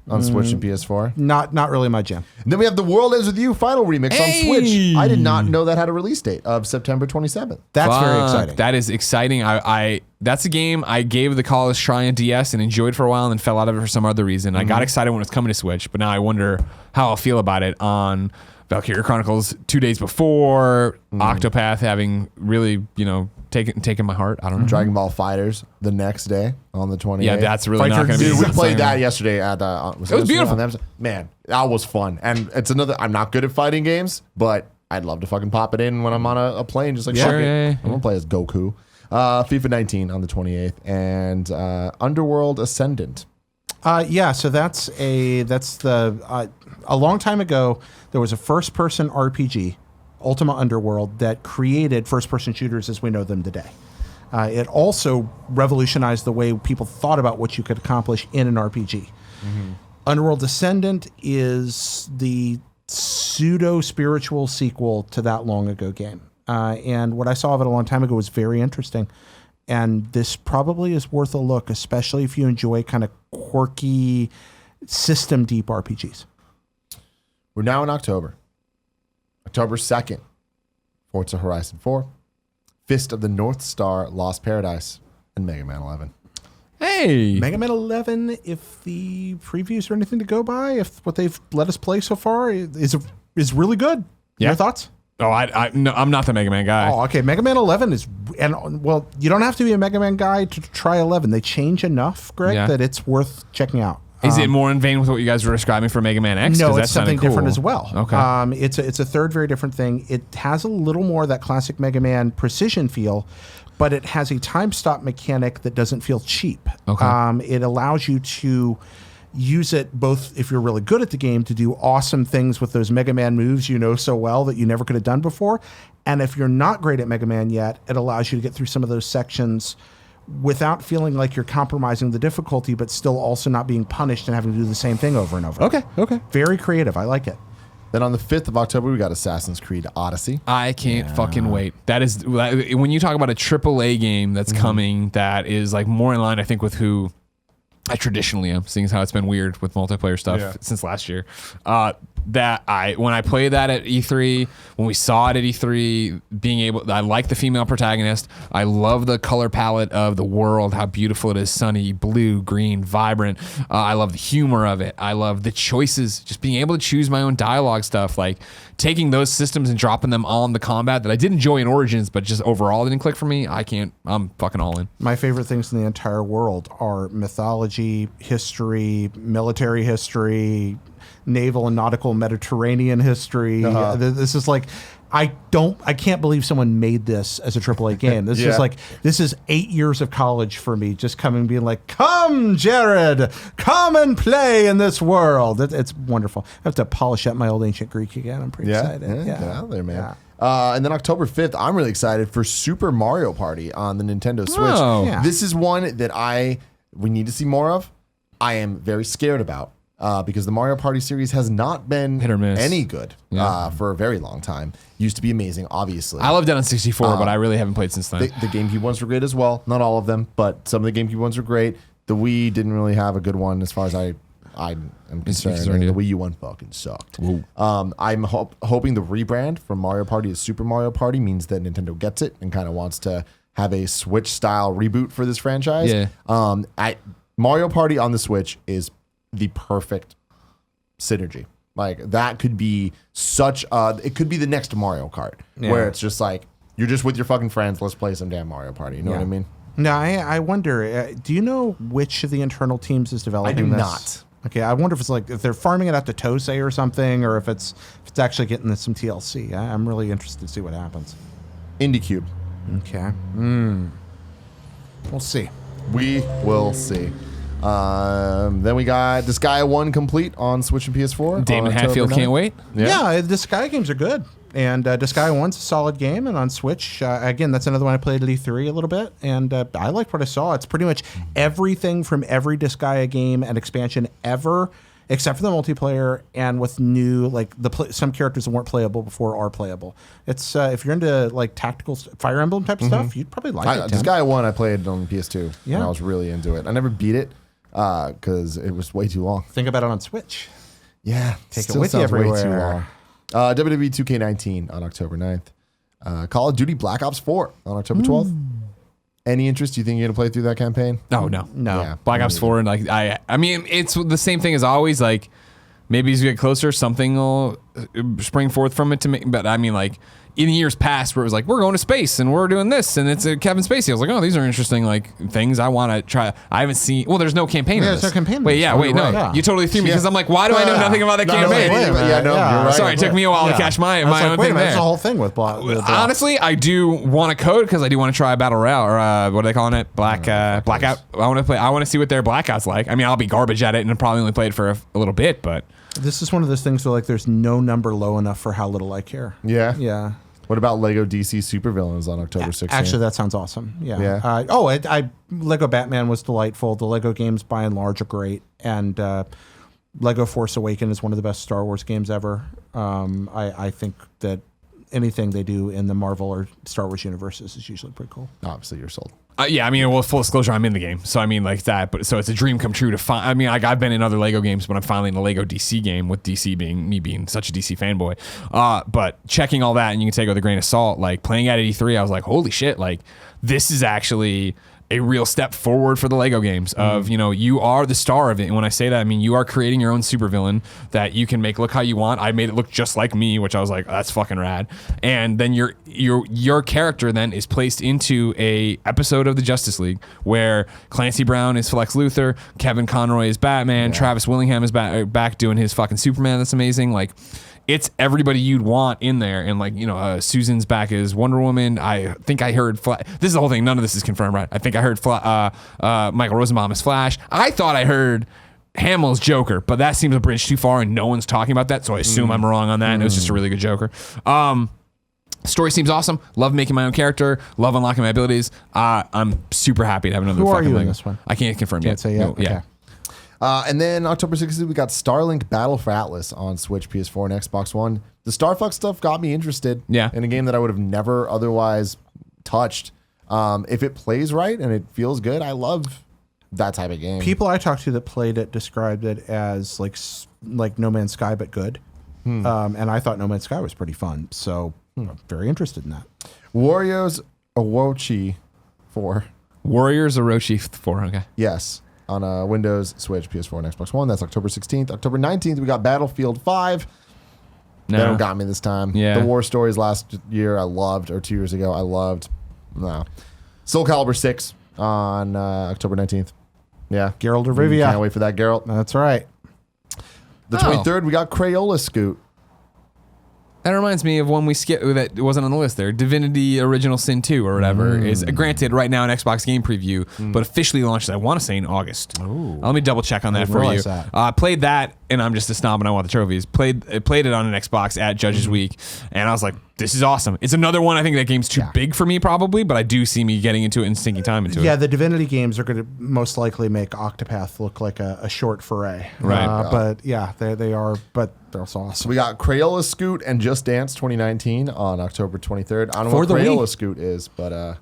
S1: on Switch and PS4.
S3: Not really my jam.
S1: And then we have The World Ends With You Final Remix on Switch. I did not know that had a release date of September 27th.
S3: That's very exciting.
S2: That is exciting. that's a game I gave the college try on DS and enjoyed for a while and then fell out of it for some other reason. I got excited when it was coming to Switch, but now I wonder how I'll feel about it on Valkyria Chronicles 2 days before, Octopath having really, taken my heart. I don't know.
S1: Dragon Ball Fighters the next day on the 28th.
S2: Yeah, that's really not going to be.
S1: Dude, we
S2: the
S1: played
S2: same.
S1: that yesterday at the.
S2: It was beautiful.
S1: Man, that was fun. And it's another. I'm not good at fighting games, but I'd love to fucking pop it in when I'm on a plane. Just like, fuck it. I'm gonna play as Goku. FIFA 19 on the 28th, and Underworld Ascendant.
S3: So that's a long time ago. There was a first-person RPG, Ultima Underworld, that created first-person shooters as we know them today. It also revolutionized the way people thought about what you could accomplish in an RPG. Underworld Ascendant is the pseudo-spiritual sequel to that long ago game. And what I saw of it a long time ago was very interesting. And this probably is worth a look, especially if you enjoy kind of quirky, system-deep RPGs.
S1: We're now in October. October 2nd, Forza Horizon 4, Fist of the North Star, Lost Paradise, and Mega Man 11.
S2: Hey.
S3: Mega Man 11, if the previews are anything to go by, if what they've let us play so far is really good.
S2: Yeah.
S3: Your thoughts?
S2: Oh, no, I'm not the Mega Man guy.
S3: Oh, okay. Mega Man 11 is, you don't have to be a Mega Man guy to try 11. They change enough, Greg, that it's worth checking out.
S2: Is it more in vain with what you guys were describing for Mega Man X?
S3: No, it's something different as well.
S2: Okay.
S3: It's a third very different thing. It has a little more of that classic Mega Man precision feel, but it has a time stop mechanic that doesn't feel cheap.
S2: Okay.
S3: It allows you to use it both if you're really good at the game to do awesome things with those Mega Man moves you know so well that you never could have done before. And if you're not great at Mega Man yet, it allows you to get through some of those sections without feeling like you're compromising the difficulty, but still also not being punished and having to do the same thing over and over.
S2: Okay.
S3: Very creative. I like it.
S1: Then on the 5th of October, we got Assassin's Creed Odyssey.
S2: I can't fucking wait. That is, when you talk about a AAA game that's coming that is like more in line, I think, with who I traditionally am, seeing as how it's been weird with multiplayer stuff since last year. When I played that at E3, when we saw it at E3, I like the female protagonist. I love the color palette of the world, how beautiful it is, sunny, blue, green, vibrant. I love the humor of it. I love the choices, just being able to choose my own dialogue stuff, like taking those systems and dropping them on the combat that I did enjoy in Origins, but just overall didn't click for me. I'm fucking all in.
S3: My favorite things in the entire world are mythology, history, military history, naval and nautical Mediterranean history. This is like, I can't believe someone made this as a AAA game. This is like, this is 8 years of college for me, just coming and being like, come, Jared, come and play in this world. It's wonderful. I have to polish up my old ancient Greek again. I'm pretty excited.
S1: Get out there, man. And then October 5th, I'm really excited for Super Mario Party on the Nintendo Switch.
S2: Oh. Yeah.
S1: This is one that we need to see more of. I am very scared about. Because the Mario Party series has not been
S2: hit or miss.
S1: Any good for a very long time. Used to be amazing, obviously.
S2: I loved it on 64, but I really haven't played since then.
S1: The GameCube ones were great as well. Not all of them, but some of the GameCube ones were great. The Wii didn't really have a good one as far as I am concerned. The Wii U one fucking sucked. I'm hoping the rebrand from Mario Party to Super Mario Party means that Nintendo gets it and kind of wants to have a Switch-style reboot for this franchise.
S2: Yeah.
S1: Mario Party on the Switch is the perfect synergy. Like that could be it could be the next Mario Kart where it's just like you're just with your fucking friends, let's play some damn Mario Party. You know what I mean?
S3: No, I wonder, do you know which of the internal teams is developing this?
S1: I do not.
S3: Okay, I wonder if they're farming it out to Tosei or something, or if it's actually getting some TLC. I'm really interested to see what happens.
S1: IndieCube.
S3: Okay. We'll see.
S1: We will see. Then we got Disgaea 1 complete on Switch and PS4.
S2: Damon Hatfield can't wait.
S3: Yeah, the Disgaea games are good. And Disgaea 1's a solid game. And on Switch, again, that's another one I played at E3 a little bit. And I liked what I saw. It's pretty much everything from every Disgaea game and expansion ever, except for the multiplayer, and with new, like some characters that weren't playable before are playable. It's if you're into like tactical Fire Emblem type stuff, you'd probably like it.
S1: Disgaea 1 I played on PS2. And I was really into it. I never beat it. Because it was way too long.
S3: Think about it on Switch.
S1: Yeah.
S3: Take it with you everywhere.
S1: Way too long. WWE 2K19 on October 9th. Call of Duty Black Ops 4 on October 12th. Any interest? Do you think you're gonna play through that campaign?
S2: Oh no.
S3: No.
S2: Black Ops 4 and like I mean it's the same thing as always. Like maybe as you get closer, something will spring forth from it to me. But I mean, like in years past, where it was like we're going to space and we're doing this, and it's Kevin Spacey. I was like, oh, these are interesting like things I want to try. I haven't seen. Well, there's no campaign.
S3: Yeah,
S2: of this.
S3: there's no campaign.
S2: Wait, no,
S3: Right.
S2: you totally threw me because I'm like, why do I know nothing about that campaign?
S3: wait a minute.
S1: Yeah, no,
S3: Yeah.
S1: you're right.
S2: Sorry, it took me a while to catch my own
S3: Wait a
S2: thing
S3: minute,
S2: there.
S3: that's the whole thing with Black.
S2: Honestly, I do want to code because I do want to try Battle Royale or what are they calling it? Blackout. I want to play. I want to see what their blackout's like. I mean, I'll be garbage at it and probably only play it for a little bit, but
S3: This is one of those things where like there's no number low enough for how little I care.
S1: Yeah.
S3: Yeah.
S1: What about Lego DC Supervillains on October 16th?
S3: Actually, that sounds awesome. Yeah.
S1: Yeah.
S3: Lego Batman was delightful. The Lego games, by and large, are great. And Lego Force Awakens is one of the best Star Wars games ever. I think that anything they do in the Marvel or Star Wars universes is usually pretty cool.
S1: Obviously, you're sold.
S2: yeah, I mean, well, full disclosure, I'm in the game, so I mean, like that. But so it's a dream come true to find. I mean, like I've been in other Lego games, but I'm finally in a Lego DC game with DC being me being such a DC fanboy. But checking all that, and you can take it with a grain of salt. Like playing at E3, I was like, holy shit! Like this is actually a real step forward for the Lego games of, you know, you are the star of it. And when I say that, I mean, you are creating your own supervillain that you can make look how you want. I made it look just like me, which I was like, that's fucking rad. And then your character then is placed into a episode of the Justice League where Clancy Brown is Lex Luthor, Kevin Conroy is Batman, Travis Willingham is back doing his fucking Superman. That's amazing. Like, it's everybody you'd want in there. And like, you know, Susan's back as Wonder Woman. I think I heard this is the whole thing. None of this is confirmed, right? I think I heard Michael Rosenbaum as Flash. I thought I heard Hamill's Joker, but that seems a bridge too far and no one's talking about that. So I assume I'm wrong on that. And it was just a really good Joker. Story seems awesome. Love making my own character. Love unlocking my abilities. I'm super happy to have another
S3: Who
S2: fucking
S3: are you in
S2: Lego.
S3: this one?
S2: I can't confirm
S3: Can't
S2: yet.
S3: say yet?
S2: No,
S3: Okay.
S2: Yeah.
S1: And then October 16th, we got Starlink Battle for Atlas on Switch, PS4, and Xbox One. The Starfuck stuff got me interested in a game that I would have never otherwise touched. If it plays right and it feels good, I love that type of game.
S3: People I talked to that played it described it as like No Man's Sky, but good. And I thought No Man's Sky was pretty fun. So I'm very interested in that.
S1: Warriors Orochi 4.
S2: Warriors Orochi 4. Okay.
S1: Yes. On Windows, Switch, PS4, and Xbox One. That's October 16th. October 19th, we got Battlefield 5.
S2: No.
S1: They don't got me this time.
S2: Yeah.
S1: The War Stories last year I loved, or 2 years ago I loved. No. Soul Calibur 6 on October 19th. Yeah.
S3: Geralt of Rivia.
S1: Can't wait for that, Geralt.
S3: That's right.
S1: The 23rd, we got Crayola Scoot.
S2: That reminds me of one we skipped that wasn't on the list there. Divinity Original Sin 2 or whatever is granted right now an Xbox game preview, but officially launched, I want to say, in August. Let me double check on that for you. Played that, and I'm just a snob and I want the trophies. Played it on an Xbox at Judges Week, and I was like, this is awesome. It's another one. I think that game's too big for me probably, but I do see me getting into it and sinking time into it.
S3: Yeah, the Divinity games are going to most likely make Octopath look like a short foray.
S2: Right.
S3: But yeah, they are, but they're also awesome.
S1: We got Crayola Scoot and Just Dance 2019 on October 23rd. I don't know
S3: For
S1: what
S3: the
S1: Crayola
S3: Wii.
S1: Scoot is, but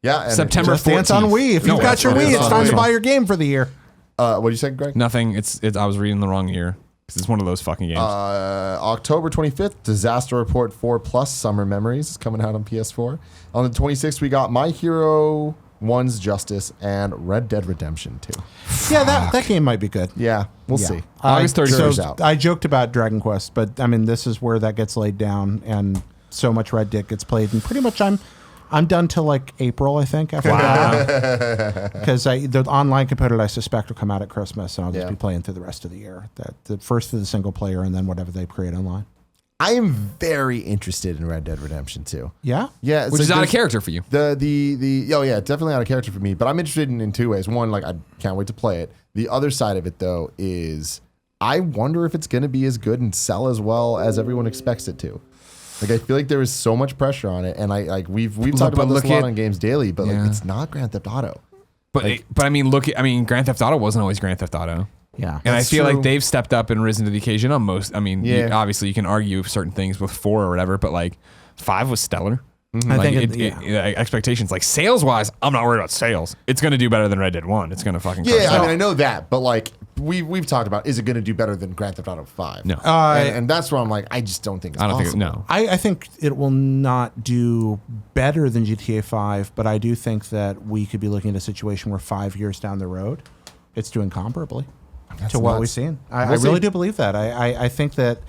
S1: yeah. And
S2: September
S3: Just Dance
S2: 14th.
S3: on Wii. If you've got your Wii, it's time to buy your game for the year.
S1: What did you say, Greg?
S2: Nothing. It's I was reading the wrong year because it's one of those fucking games.
S1: October 25th, Disaster Report 4 Plus Summer Memories is coming out on PS4. On the 26th, we got My Hero 1's Justice and Red Dead Redemption 2.
S3: Yeah, that game might be good.
S1: Yeah, we'll see.
S2: August 31st.
S3: So
S1: out.
S3: I joked about Dragon Quest, but I mean, this is where that gets laid down, and so much Red Dead gets played, and pretty much I'm done till like April, I think. After that, because the online competitor I suspect will come out at Christmas, and I'll just be playing through the rest of the year. The first of the single player, and then whatever they create online.
S1: I am very interested in Red Dead Redemption 2.
S3: Yeah,
S1: Yeah, it's
S2: which
S1: like
S2: is out of
S1: there's-
S2: character for you.
S1: Oh yeah, definitely out of character for me. But I'm interested in two ways. One, like I can't wait to play it. The other side of it though is I wonder if it's going to be as good and sell as well as everyone expects it to. Like I feel like there is so much pressure on it, and we've talked about this a lot on Games Daily, but like it's not Grand Theft Auto.
S2: But I mean, Grand Theft Auto wasn't always Grand Theft Auto.
S3: yeah.
S2: And
S1: That's
S2: I feel
S1: true.
S2: like they've stepped up and risen to the occasion on most. I mean, obviously you can argue certain things with 4 or whatever, but like 5 was stellar.
S3: I
S2: Like
S3: think
S2: expectations, like sales wise, I'm not worried about sales. It's going to do better than Red Dead 1. It's going to fucking
S1: Yeah,
S2: crush
S1: I
S2: it.
S1: mean I know that, but like we've talked about, is it going to do better than Grand Theft Auto 5?
S2: No.
S1: And that's where I'm like, I just don't think it's
S2: I don't
S1: possible.
S2: think no.
S3: I think it will not do better than GTA 5, but I do think that we could be looking at a situation where 5 years down the road, it's doing comparably to what
S1: nuts.
S3: we've seen. I
S1: We'll
S3: really
S1: see.
S3: do believe that. I think that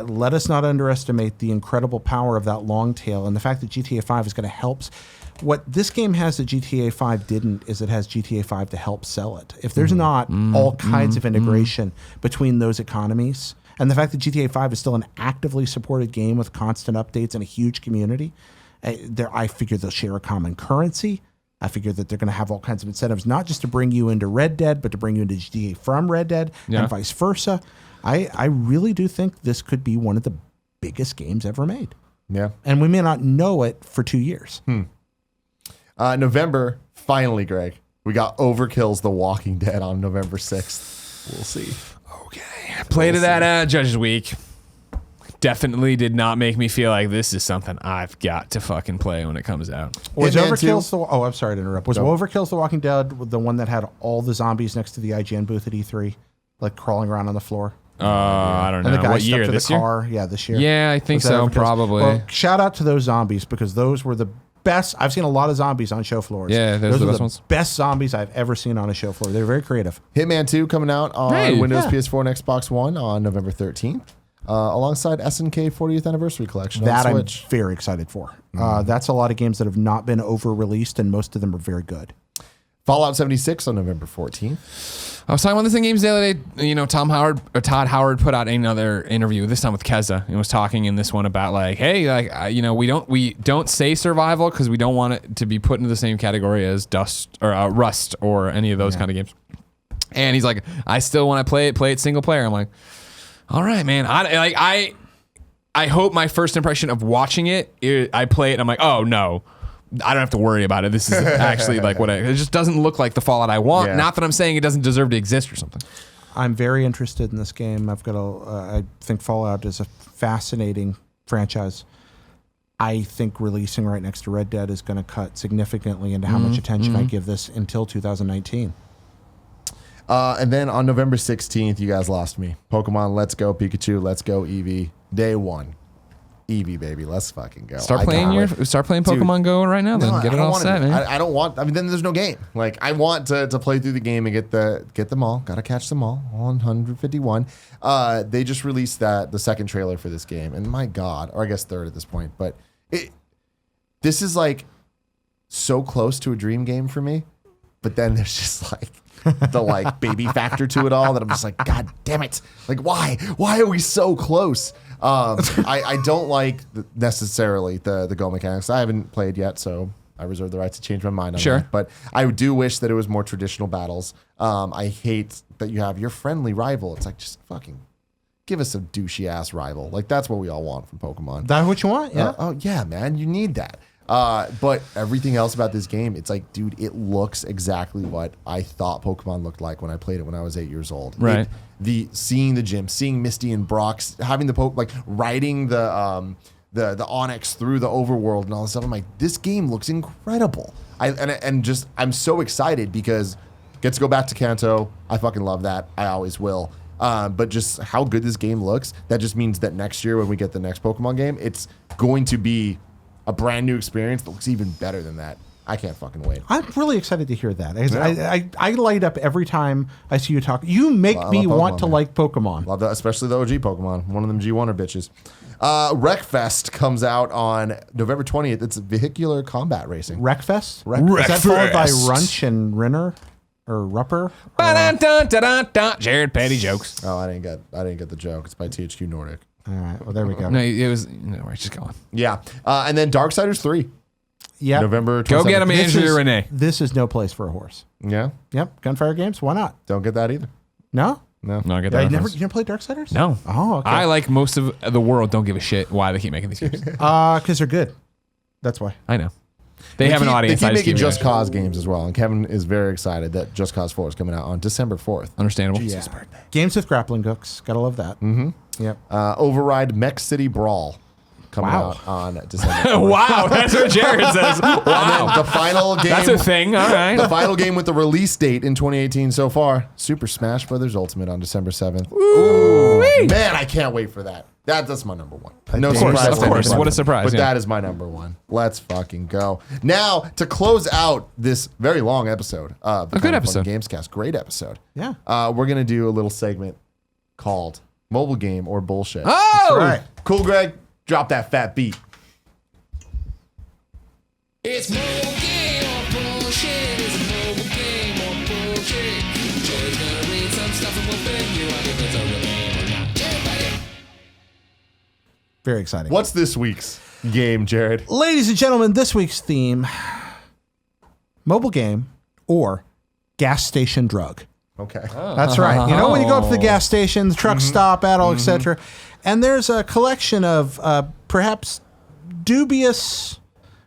S3: let us not underestimate the incredible power of that long tail and the fact that GTA 5 is going to help. What this game has that GTA 5 didn't is it has GTA 5 to help sell it. If there's not all kinds of integration between those economies, and the fact that GTA 5 is still an actively supported game with constant updates and a huge community, I figure they'll share a common currency. I figure that they're going to have all kinds of incentives, not just to bring you into Red Dead, but to bring you into GTA from Red Dead and vice versa. I really do think this could be one of the biggest games ever made.
S1: Yeah.
S3: And we may not know it for 2 years.
S1: November, finally, Greg, we got Overkill's The Walking Dead on November 6th. We'll see.
S2: Okay. Played it at Judges Week. Definitely did not make me feel like this is something I've got to fucking play when it comes out.
S3: Was
S1: Hitman
S3: Overkill's
S1: 2?
S3: I'm sorry to interrupt. Was Overkill's The Walking Dead the one that had all the zombies next to the IGN booth at E3, like crawling around on the floor?
S2: I don't
S3: And the
S2: know.
S3: guy
S2: What
S3: stuck
S2: year?
S3: to
S2: This
S3: the
S2: year?
S3: car. Yeah, this year.
S2: Yeah, I think
S3: Was that
S2: so.
S3: Overkill's?
S2: Probably.
S3: Well, shout out to those zombies because those were the best. I've seen a lot of zombies on show floors.
S2: Yeah, those are the best ones.
S3: Best zombies I've ever seen on a show floor. They're very creative.
S1: Hitman 2 coming out on
S2: Hey,
S1: Windows,
S3: yeah.
S1: PS4, and Xbox One on November 13th, alongside SNK 40th Anniversary Collection
S3: That
S1: on
S3: I'm
S1: Switch.
S3: very excited for. That's a lot of games that have not been over-released, and most of them are very good.
S1: Fallout 76 on November 14th.
S2: I was talking about this in Games the other day. You know, Todd Howard put out another interview, this time with Keza, and was talking in this one about like, hey, like, we don't say survival because we don't want it to be put into the same category as Dust or Rust or any of those kind of games. And he's like, I still want to play it single player. I'm like, all right, man. I hope my first impression of watching it, I play it and I'm like, oh no, I don't have to worry about it. This is actually like it just doesn't look like the Fallout I want.
S1: Yeah.
S2: Not that I'm saying it doesn't deserve to exist or something.
S3: I'm very interested in this game. I think Fallout is a fascinating franchise. I think releasing right next to Red Dead is going to cut significantly into how much attention I give this until 2019.
S1: And then on November 16th, you guys lost me. Pokemon Let's Go Pikachu, Let's Go Eevee, Day 1. Eevee, baby, let's fucking go.
S2: Start playing Pokemon Go right now. Then
S1: No,
S2: get
S1: I
S2: it
S1: don't
S2: all
S1: want
S2: set,
S1: it.
S2: man.
S1: I don't want. I mean, then there's no game. Like I want to play through the game and get them all. Got to catch them all 151. They just released the second trailer for this game, and my God, or I guess third at this point. But this is like so close to a dream game for me. But then there's just like the like baby factor to it all that I'm just like, God damn it! Like why are we so close? I don't like necessarily the Go mechanics. I haven't played yet, so I reserve the right to change my mind on
S2: Sure.
S1: that. But I do wish that it was more traditional battles. I hate that you have your friendly rival. It's like just fucking give us a douchey ass rival. Like that's what we all want from Pokemon.
S3: That what you want? Yeah.
S1: Oh yeah, man, you need that. But everything else about this game, it's like, dude, it looks exactly what I thought Pokemon looked like when I played it when I was 8 years old.
S2: Right.
S1: Seeing the gym, seeing Misty and Brock, having the riding the Onix through the overworld and all this stuff. I'm like, this game looks incredible. I'm so excited because get to go back to Kanto. I fucking love that. I always will. But just how good this game looks, that just means that next year when we get the next Pokemon game, it's going to be a brand new experience that looks even better than that. I can't fucking wait.
S3: I'm really excited to hear that.
S1: Yeah.
S3: I light up every time I see you talk. You make me
S1: love
S3: want
S1: Pokemon,
S3: to
S1: man.
S3: like Pokemon.
S1: Love that, especially the OG Pokemon. One of them G1er bitches. Wreckfest comes out on November 20th. It's vehicular combat racing.
S3: Wreckfest? Is
S1: Wreckfest.
S3: that followed by Runch and Rinner? Or Rupper?
S2: Ba-dun-dun-dun-dun-dun. Jared Petty jokes.
S1: Oh, I didn't get the joke. It's by THQ Nordic.
S3: All right. Well, there we go.
S2: No, it was. No, we're just going.
S1: Yeah. And then Darksiders 3.
S3: Yeah.
S1: November 27th.
S2: Go get him, Andrew Renee.
S3: This is no place for a horse.
S1: Yeah.
S3: Yep. Gunfire Games. Why not?
S1: Don't get that either.
S3: No?
S1: No.
S2: No, I get
S3: You
S2: that.
S3: never
S2: reference.
S3: played Darksiders?
S2: No.
S3: Oh, okay.
S2: I like most of the world. Don't give a shit why they keep making these games.
S3: Because they're good. That's why.
S2: I know. They have an audience.
S1: They
S2: I
S1: keep
S2: just
S1: making
S2: keep
S1: Just Cause games as well. And Kevin is very excited that Just Cause 4 is coming out on December 4th.
S2: Understandable.
S3: Yeah. Games with grappling hooks. Gotta love that. Mm-hmm. Yep.
S1: Override Mech City Brawl. coming
S3: Wow.
S1: out on December 4th.
S2: Wow, that's what Jared says.
S1: And then
S2: Wow.
S1: the final game.
S2: That's a thing. All right.
S1: The final game with the release date in 2018 so far, Super Smash Bros. Ultimate on December 7th. Ooh, man, I can't wait for that. That's my number one. No
S3: Of course,
S1: surprise.
S3: of
S1: to
S3: course.
S1: anybody,
S2: What a surprise,
S1: But
S2: yeah.
S1: that is my number one. Let's fucking go. Now, to close out this very long episode of the
S2: A good
S1: Kinda Fun
S2: episode.
S1: Gamescast, great episode.
S3: Yeah.
S1: We're going to do a little segment called Mobile Game or Bullshit.
S2: Oh,
S3: All right.
S1: Cool, Greg. Drop that fat beat.
S4: It's mobile game or bullshit. It's a mobile game or bullshit. Joe's gonna read some stuff and we'll figure out if it's a real game or not. Everybody.
S3: Very exciting.
S1: What's this week's game, Jared?
S3: Ladies and gentlemen, this week's theme, mobile game or gas station drug.
S1: Okay.
S3: That's right. You know, when you go up to the gas station, the truck stop, etc., and there's a collection of perhaps dubious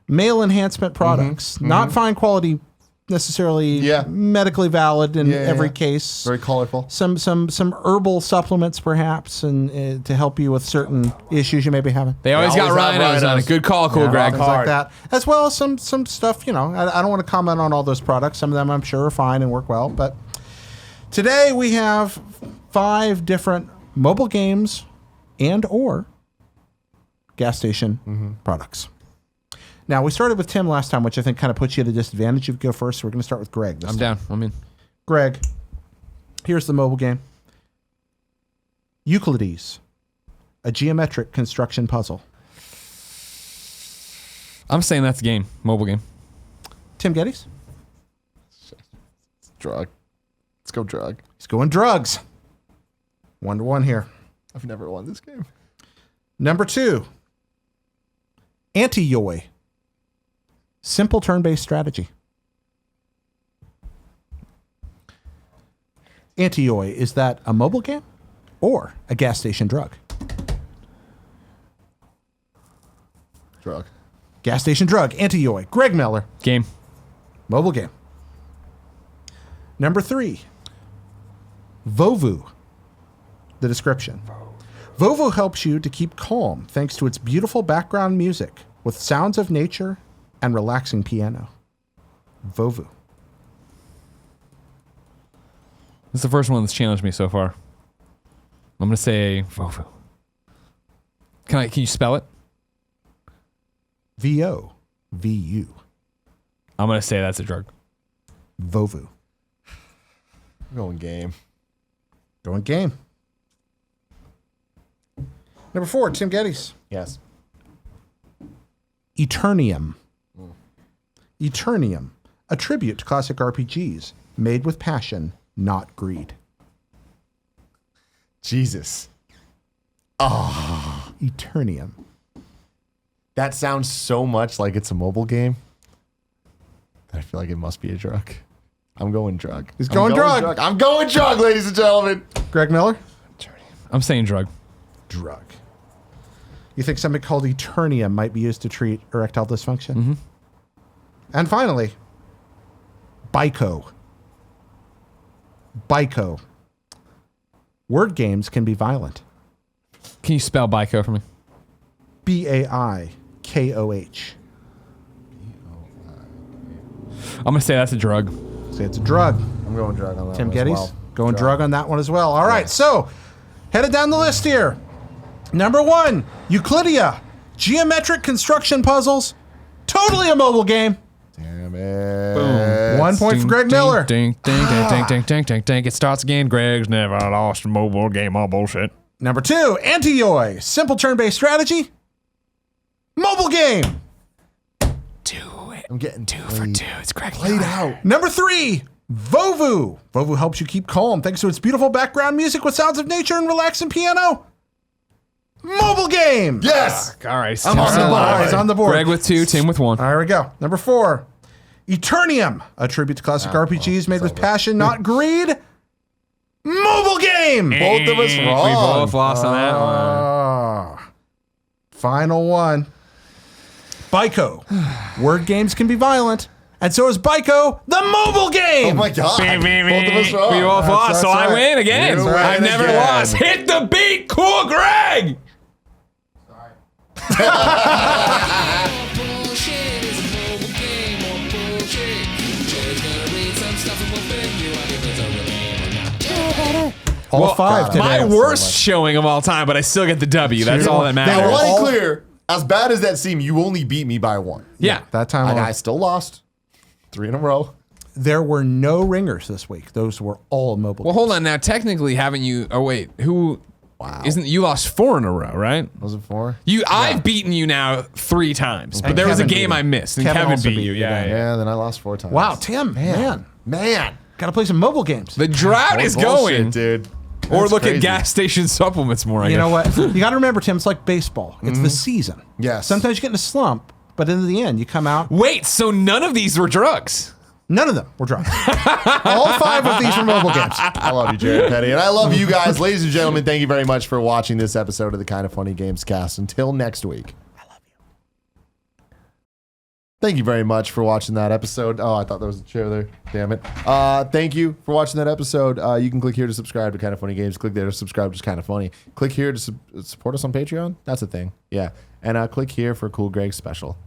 S3: male enhancement products, not fine quality necessarily,
S1: Yeah.
S3: medically valid in every
S1: yeah.
S3: case.
S1: Very colorful.
S3: Some herbal supplements, perhaps, and to help you with certain issues you may be having.
S2: they always got
S1: always have
S2: rhinos on
S1: rhinos.
S2: it. Good call, Cool
S3: Yeah,
S2: Greg.
S3: things like that, as well as some stuff. You know, I don't want to comment on all those products. Some of them I'm sure are fine and work well, but today we have 5 different mobile games and or gas station products. Now, we started with Tim last time, which I think kind of puts you at a disadvantage if you go first. So we're going to start with Greg this
S2: I'm
S3: time.
S2: down. I'm in.
S3: Greg, here's the mobile game. Euclides, a geometric construction puzzle.
S2: I'm saying that's a game. Mobile game.
S3: Tim Gettys?
S1: Drug. Let's go drug.
S3: He's going drugs. 1-1 here.
S1: I've never won this game.
S3: Number 2, Anti-Yoi, simple turn-based strategy. Anti-Yoi, is that a mobile game or a gas station drug?
S1: Drug.
S3: Gas station drug, Anti-Yoi. Greg Miller,
S2: Game.
S3: mobile game. Number 3, Vovu, the description. Vovu helps you to keep calm thanks to its beautiful background music with sounds of nature and relaxing piano. Vovu.
S2: This is the first one that's challenged me so far. I'm gonna say Vovu. Can you spell it?
S3: VOVU.
S2: I'm gonna say that's a drug.
S3: Vovu.
S1: I'm going game.
S3: Going game. Number 4, Tim Gettys.
S1: Yes.
S3: Eternium. Eternium, a tribute to classic RPGs, made with passion, not greed.
S1: Jesus.
S3: Eternium.
S1: That sounds so much like it's a mobile game that I feel like it must be a drug. I'm going drug.
S3: He's going drug.
S1: I'm going drug, ladies and gentlemen.
S3: Greg Miller?
S2: I'm saying drug.
S3: Drug. You think something called Eternium might be used to treat erectile dysfunction? Mm-hmm. And finally, Baiko. Baiko. Word games can be violent.
S2: Can you spell Baiko for me?
S3: BAIKOH.
S2: I'm gonna say that's a drug.
S3: Say it's a drug.
S1: I'm going drug on that
S3: Tim
S1: one as
S3: Gettys
S1: well.
S3: going drug on that one as well. All right, so headed down the list here. Number 1, Euclidia, geometric construction puzzles, totally a mobile game.
S1: Damn it.
S2: Boom.
S3: 1 point for Greg Miller.
S2: Ding, ding, ding, ding, ding, ding, ding, ding. It starts again. Greg's never lost a mobile game. All bullshit.
S3: Number 2, Anti-Yoi, simple turn-based strategy, mobile game.
S1: I'm getting
S2: 2 for 2. It's Greg
S1: played
S2: Miller.
S1: out.
S3: Number 3, Vovu. Vovu helps you keep calm thanks to its beautiful background music with sounds of nature and relaxing piano. Mobile game.
S1: Yes.
S2: All right.
S1: I'm on the board.
S3: He's on the board.
S2: Greg with 2, Tim with 1.
S3: All right, here we go. Number 4, Eternium, a tribute to classic RPGs made with passion, not greed. Mobile game.
S1: Both of us wrong.
S2: We both lost on that one.
S3: Final one. Baiko. Word games can be violent, and so is Baiko, the mobile game.
S1: Oh my God. Both of us wrong.
S2: We both lost,
S3: that's
S2: so I
S3: right.
S2: win again.
S1: You win
S2: I've never
S1: again.
S2: lost. Hit the beat, cool Greg.
S4: Bullshit is a mobile game or bullshit. Joe's gonna read some stuff and we'll figure out if it's a real game or not.
S3: All five today.
S2: My
S1: so
S2: worst
S1: much.
S2: showing of all time, but I still get the W. That's all that
S1: Now,
S2: matters.
S1: one
S3: all-
S1: clear. As bad as that seemed, you only beat me by one.
S2: Yeah.
S3: That time
S1: I
S3: alone.
S1: still lost 3 in a row.
S3: There were no ringers this week. Those were all mobile.
S2: Well, hold on. Now, technically, haven't you? Oh wait, who?
S1: Wow.
S2: Isn't you lost 4 in a row, right?
S1: Was it 4?
S2: I've beaten you now 3 times, but
S3: And
S2: there was a
S3: Kevin
S2: game
S3: beat
S2: I
S3: you.
S2: missed, and
S3: Kevin
S2: Kevin
S3: also
S2: beat
S3: beat
S2: you.
S3: you,
S2: Yeah,
S3: yeah.
S2: yeah.
S1: Yeah, then I lost 4 times.
S3: Wow, Tim, man. Got to play some mobile games.
S2: The drought is
S1: Bullshit,
S2: going,
S1: dude.
S2: or
S1: That's
S2: look
S1: crazy.
S2: at gas station supplements more. I
S3: You
S2: guess.
S3: know what? You got to remember, Tim, it's like baseball. It's the season.
S1: Yes.
S3: Sometimes you get in a slump, but in the end, you come out.
S2: Wait, so none of these were drugs?
S3: None of them were drunk. All 5 of these were mobile games.
S1: I love you, Jared Petty. And I love you guys. Ladies and gentlemen, thank you very much for watching this episode of the Kind of Funny Gamescast. Until next week. I love you. Thank you very much for watching that episode. Oh, I thought there was a chair there. Damn it. Thank you for watching that episode. You can click here to subscribe to Kind of Funny Games. Click there to subscribe to Kind of Funny. Click here to support us on Patreon. That's a thing. Yeah. And click here for Cool Greg special.